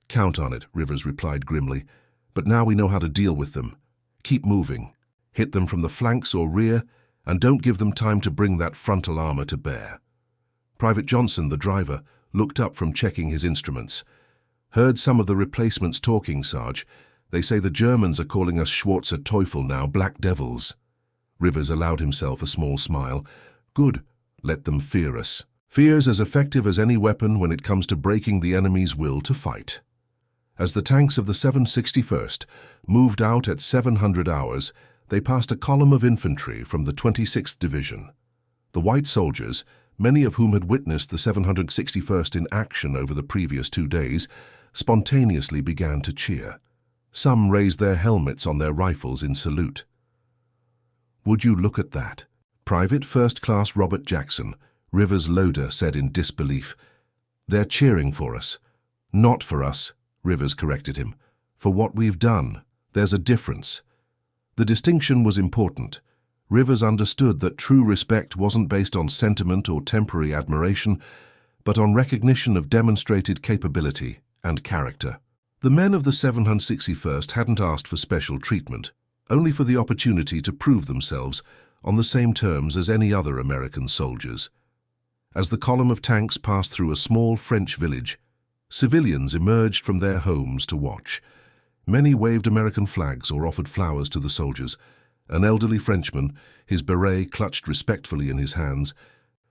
"Count on it," Rivers replied grimly. "But now we know how to deal with them. Keep moving. Hit them from the flanks or rear, and don't give them time to bring that frontal armor to bear." Private Johnson, the driver, looked up from checking his instruments. "Heard some of the replacements talking, Sarge. They say the Germans are calling us Schwarzer Teufel now, Black Devils." Rivers allowed himself a small smile. "Good. Let them fear us. Fear's as effective as any weapon when it comes to breaking the enemy's will to fight." As the tanks of the 761st moved out at 700 hours, they passed a column of infantry from the 26th Division. The white soldiers, many of whom had witnessed the 761st in action over the previous 2 days, spontaneously began to cheer. Some raised their helmets on their rifles in salute. "Would you look at that?" Private First Class Robert Jackson, Rivers' loader, said in disbelief. "They're cheering for us." "Not for us," Rivers corrected him. "For what we've done. There's a difference." The distinction was important. Rivers understood that true respect wasn't based on sentiment or temporary admiration, but on recognition of demonstrated capability and character. The men of the 761st hadn't asked for special treatment, only for the opportunity to prove themselves on the same terms as any other American soldiers. As the column of tanks passed through a small French village, civilians emerged from their homes to watch. Many waved American flags or offered flowers to the soldiers. An elderly Frenchman, his beret clutched respectfully in his hands,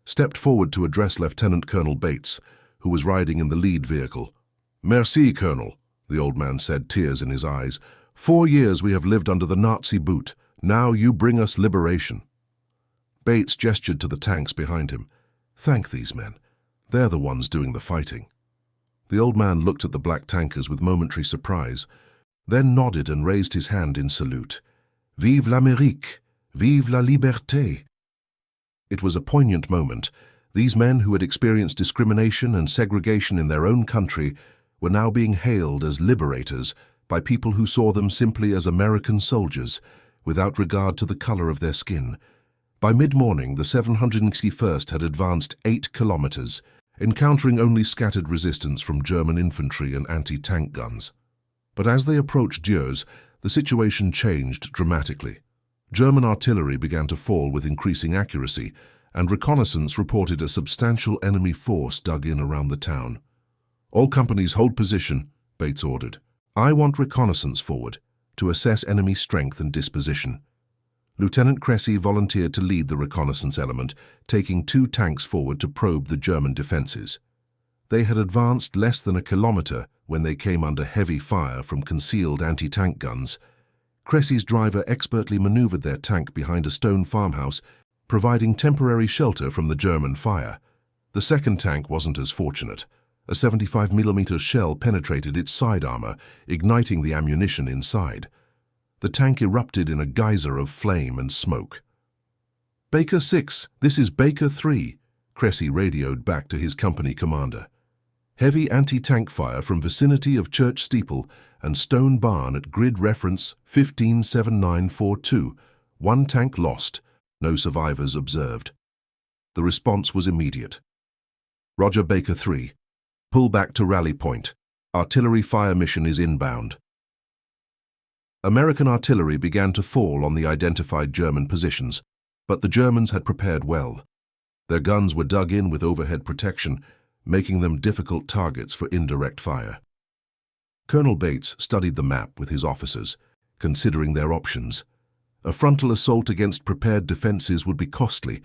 stepped forward to address Lieutenant Colonel Bates, who was riding in the lead vehicle. "Merci, Colonel," the old man said, tears in his eyes. 4 years we have lived under the Nazi boot. Now you bring us liberation." Bates gestured to the tanks behind him. "Thank these men. They're the ones doing the fighting." The old man looked at the black tankers with momentary surprise, then nodded and raised his hand in salute. "Vive l'Amérique! Vive la liberté!" It was a poignant moment. These men who had experienced discrimination and segregation in their own country were now being hailed as liberators by people who saw them simply as American soldiers, without regard to the color of their skin. By mid-morning, the 761st had advanced 8 kilometers, encountering only scattered resistance from German infantry and anti-tank guns. But as they approached Dieuze, the situation changed dramatically. German artillery began to fall with increasing accuracy, and reconnaissance reported a substantial enemy force dug in around the town. "All companies hold position," Bates ordered. "I want reconnaissance forward to assess enemy strength and disposition." Lieutenant Cressy volunteered to lead the reconnaissance element, taking 2 tanks forward to probe the German defenses. They had advanced less than a kilometer when they came under heavy fire from concealed anti-tank guns. Cressy's driver expertly maneuvered their tank behind a stone farmhouse, providing temporary shelter from the German fire. The second tank wasn't as fortunate. A 75mm shell penetrated its side armor, igniting the ammunition inside. The tank erupted in a geyser of flame and smoke. "Baker 6, this is Baker 3, Cressy radioed back to his company commander. "Heavy anti-tank fire from vicinity of church steeple and stone barn at grid reference 157942. 1 tank lost. No survivors observed." The response was immediate. "Roger, Baker 3. Pull back to rally point. Artillery fire mission is inbound." American artillery began to fall on the identified German positions, but the Germans had prepared well. Their guns were dug in with overhead protection, making them difficult targets for indirect fire. Colonel Bates studied the map with his officers, considering their options. A frontal assault against prepared defenses would be costly,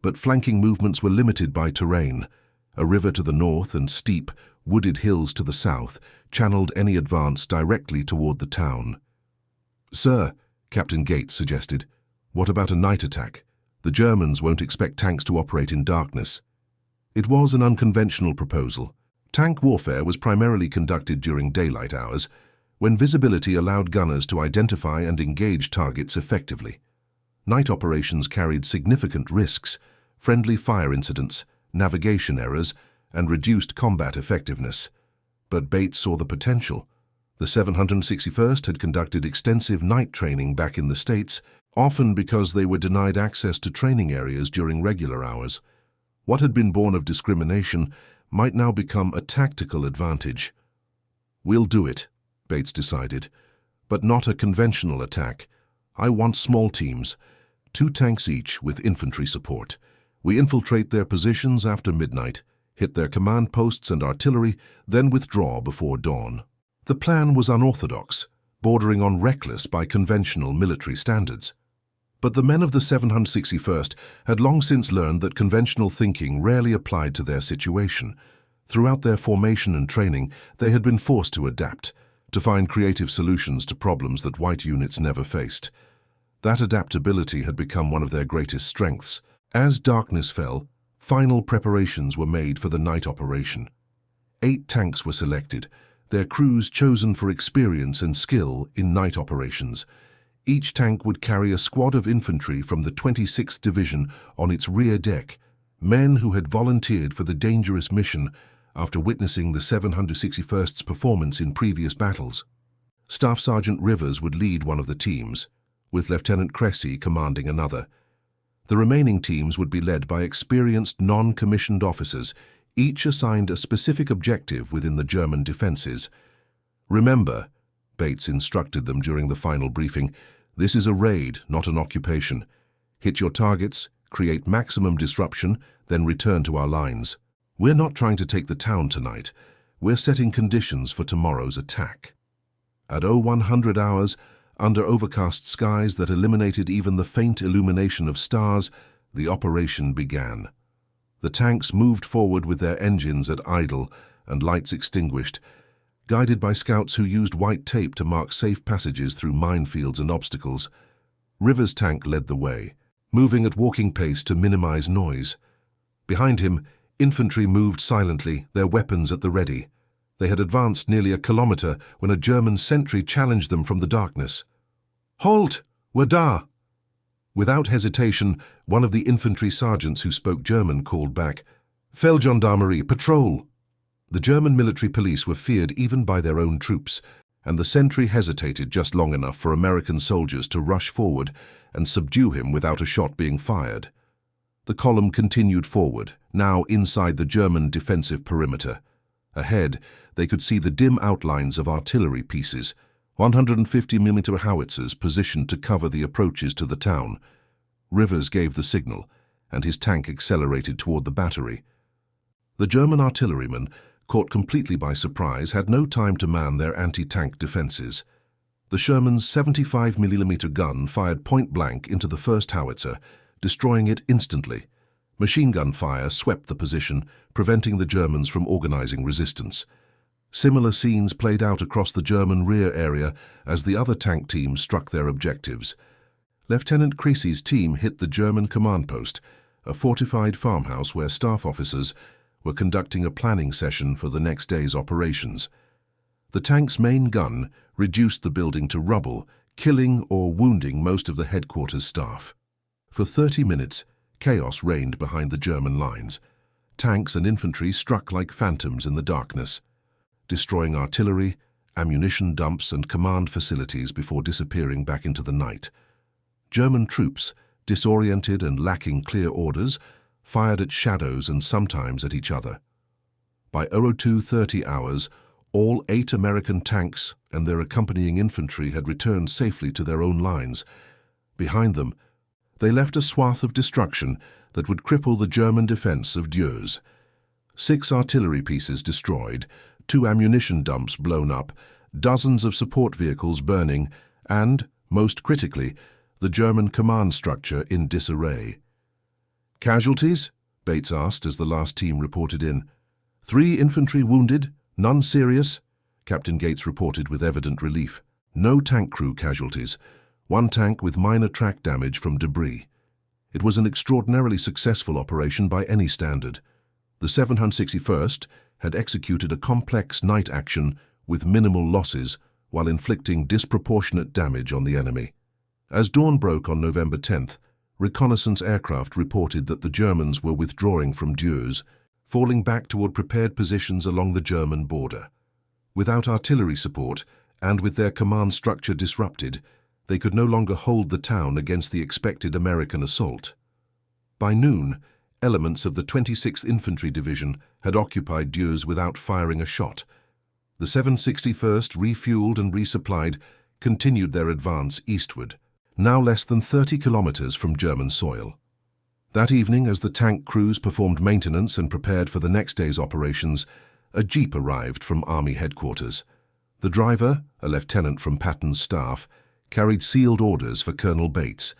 but flanking movements were limited by terrain. A river to the north and steep, wooded hills to the south channeled any advance directly toward the town. "Sir," Captain Gates suggested, "what about a night attack? The Germans won't expect tanks to operate in darkness." It was an unconventional proposal. Tank warfare was primarily conducted during daylight hours, when visibility allowed gunners to identify and engage targets effectively. Night operations carried significant risks, friendly fire incidents, navigation errors, and reduced combat effectiveness. But Bates saw the potential. The 761st had conducted extensive night training back in the States, often because they were denied access to training areas during regular hours. What had been born of discrimination might now become a tactical advantage. "We'll do it," Bates decided, "but not a conventional attack. I want small teams, 2 tanks each with infantry support. We infiltrate their positions after midnight, hit their command posts and artillery, then withdraw before dawn." The plan was unorthodox, bordering on reckless by conventional military standards. But the men of the 761st had long since learned that conventional thinking rarely applied to their situation. Throughout their formation and training, they had been forced to adapt, to find creative solutions to problems that white units never faced. That adaptability had become one of their greatest strengths. As darkness fell, final preparations were made for the night operation. 8 tanks were selected, their crews chosen for experience and skill in night operations. Each tank would carry a squad of infantry from the 26th Division on its rear deck, men who had volunteered for the dangerous mission after witnessing the 761st's performance in previous battles. Staff Sergeant Rivers would lead one of the teams, with Lieutenant Cressy commanding another. The remaining teams would be led by experienced non-commissioned officers, each assigned a specific objective within the German defenses. "Remember," Bates instructed them during the final briefing, "this is a raid, not an occupation. Hit your targets, create maximum disruption, then return to our lines. We're not trying to take the town tonight. We're setting conditions for tomorrow's attack." At 0100 hours, under overcast skies that eliminated even the faint illumination of stars, the operation began. The tanks moved forward with their engines at idle and lights extinguished, guided by scouts who used white tape to mark safe passages through minefields and obstacles. Rivers' tank led the way, moving at walking pace to minimize noise. Behind him, infantry moved silently, their weapons at the ready. They had advanced nearly a kilometer when a German sentry challenged them from the darkness. "Halt! We're da!" Without hesitation, one of the infantry sergeants who spoke German called back, "Feldgendarmerie, patrol!" The German military police were feared even by their own troops, and the sentry hesitated just long enough for American soldiers to rush forward and subdue him without a shot being fired. The column continued forward, now inside the German defensive perimeter. Ahead, they could see the dim outlines of artillery pieces, 150mm howitzers positioned to cover the approaches to the town. Rivers gave the signal, and his tank accelerated toward the battery. The German artillerymen, caught completely by surprise, had no time to man their anti-tank defenses. The Sherman's 75mm gun fired point-blank into the first howitzer, destroying it instantly. Machine gun fire swept the position, preventing the Germans from organizing resistance. Similar scenes played out across the German rear area as the other tank teams struck their objectives. Lieutenant Creasy's team hit the German command post, a fortified farmhouse where staff officers were conducting a planning session for the next day's operations. The tank's main gun reduced the building to rubble, killing or wounding most of the headquarters staff. For 30 minutes, chaos reigned behind the German lines. Tanks and infantry struck like phantoms in the darkness, destroying artillery, ammunition dumps and command facilities before disappearing back into the night. German troops, disoriented and lacking clear orders, fired at shadows and sometimes at each other. By 02:30 hours, all 8 American tanks and their accompanying infantry had returned safely to their own lines. Behind them, they left a swath of destruction that would cripple the German defense of Dieuze. 6 artillery pieces destroyed, 2 ammunition dumps blown up, dozens of support vehicles burning, and, most critically, the German command structure in disarray. "Casualties?" Bates asked as the last team reported in. "3 infantry wounded, none serious," Captain Gates reported with evident relief. "No tank crew casualties. 1 tank with minor track damage from debris." It was an extraordinarily successful operation by any standard. The 761st had executed a complex night action with minimal losses while inflicting disproportionate damage on the enemy. As dawn broke on November 10th, reconnaissance aircraft reported that the Germans were withdrawing from Dieuze. falling back toward prepared positions along the German border. Without artillery support, and with their command structure disrupted, they could no longer hold the town against the expected American assault. By noon, elements of the 26th Infantry Division had occupied Dieuze without firing a shot. The 761st, refueled and resupplied, continued their advance eastward, now less than 30 kilometers from German soil. That evening, as the tank crews performed maintenance and prepared for the next day's operations, a jeep arrived from Army headquarters. The driver, a lieutenant from Patton's staff, carried sealed orders for Colonel Bates.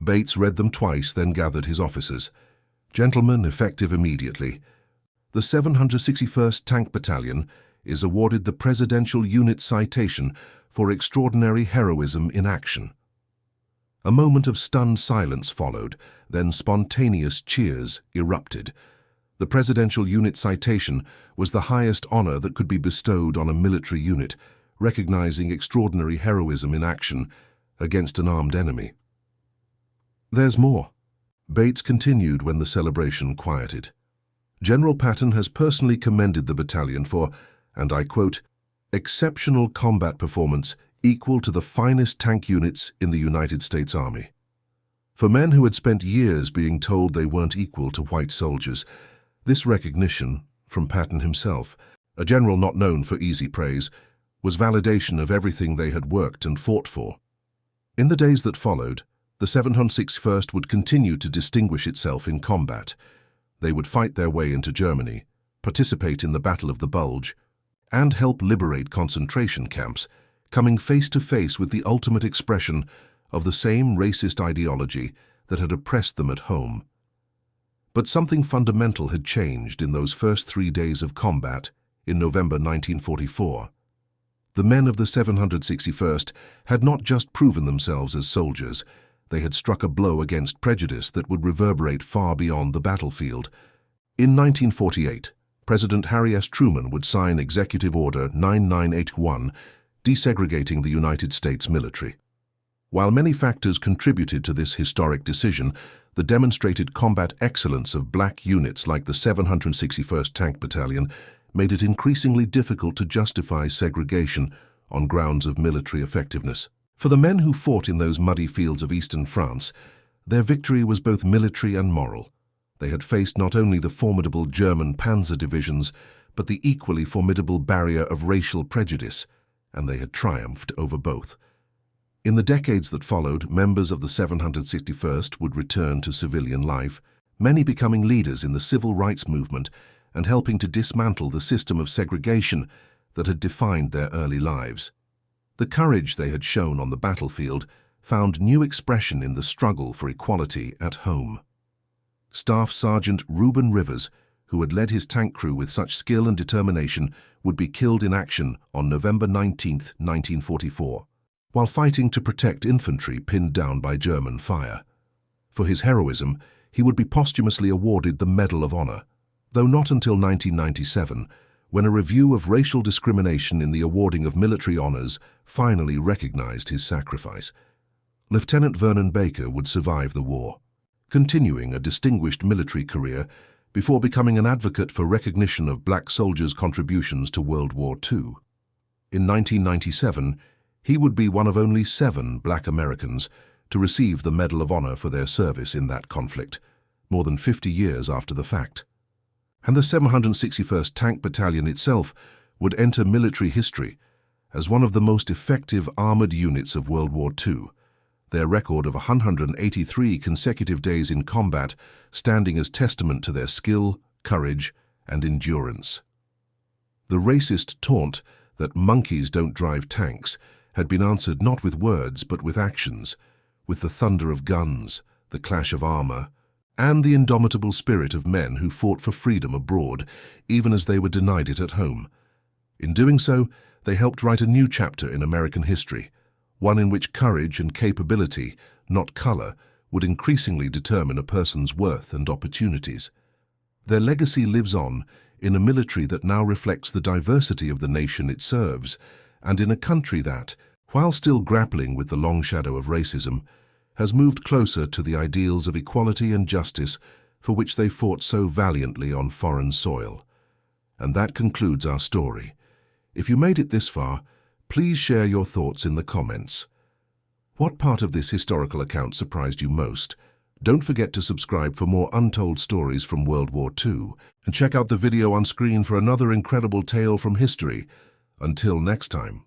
Bates read them twice, then gathered his officers. "Gentlemen, effective immediately. The 761st Tank Battalion is awarded the Presidential Unit Citation for extraordinary heroism in action." A moment of stunned silence followed, then spontaneous cheers erupted. The Presidential Unit Citation was the highest honor that could be bestowed on a military unit, recognizing extraordinary heroism in action against an armed enemy. "There's more." Bates continued when the celebration quieted. "General Patton has personally commended the battalion for, and I quote, exceptional combat performance equal to the finest tank units in the United States Army." For men who had spent years being told they weren't equal to white soldiers, this recognition, from Patton himself, a general not known for easy praise, was validation of everything they had worked and fought for. In the days that followed, the 761st would continue to distinguish itself in combat. They would fight their way into Germany, participate in the Battle of the Bulge, and help liberate concentration camps, coming face to face with the ultimate expression of the same racist ideology that had oppressed them at home. But something fundamental had changed in those first 3 days of combat in November 1944. The men of the 761st had not just proven themselves as soldiers, they had struck a blow against prejudice that would reverberate far beyond the battlefield. In 1948, President Harry S. Truman would sign Executive Order 9981, desegregating the United States military. While many factors contributed to this historic decision, the demonstrated combat excellence of black units like the 761st Tank Battalion made it increasingly difficult to justify segregation on grounds of military effectiveness. For the men who fought in those muddy fields of eastern France, their victory was both military and moral. They had faced not only the formidable German Panzer divisions, but the equally formidable barrier of racial prejudice, and they had triumphed over both. In the decades that followed, members of the 761st would return to civilian life, many becoming leaders in the civil rights movement and helping to dismantle the system of segregation that had defined their early lives. The courage they had shown on the battlefield found new expression in the struggle for equality at home. Staff Sergeant Reuben Rivers, who had led his tank crew with such skill and determination, would be killed in action on November 19, 1944, while fighting to protect infantry pinned down by German fire. For his heroism, he would be posthumously awarded the Medal of Honor, though not until 1997, when a review of racial discrimination in the awarding of military honors finally recognized his sacrifice. Lieutenant Vernon Baker would survive the war, continuing a distinguished military career before becoming an advocate for recognition of black soldiers' contributions to World War II. In 1997, he would be one of only 7 black Americans to receive the Medal of Honor for their service in that conflict, more than 50 years after the fact. And the 761st Tank Battalion itself would enter military history as one of the most effective armored units of World War II, their record of 183 consecutive days in combat standing as testament to their skill, courage, and endurance. The racist taunt that monkeys don't drive tanks had been answered not with words but with actions, with the thunder of guns, the clash of armor, and the indomitable spirit of men who fought for freedom abroad, even as they were denied it at home. In doing so, they helped write a new chapter in American history, one in which courage and capability, not color, would increasingly determine a person's worth and opportunities. Their legacy lives on in a military that now reflects the diversity of the nation it serves, and in a country that, while still grappling with the long shadow of racism, has moved closer to the ideals of equality and justice for which they fought so valiantly on foreign soil. And that concludes our story. If you made it this far, please share your thoughts in the comments. What part of this historical account surprised you most? Don't forget to subscribe for more untold stories from World War II, and check out the video on screen for another incredible tale from history. Until next time.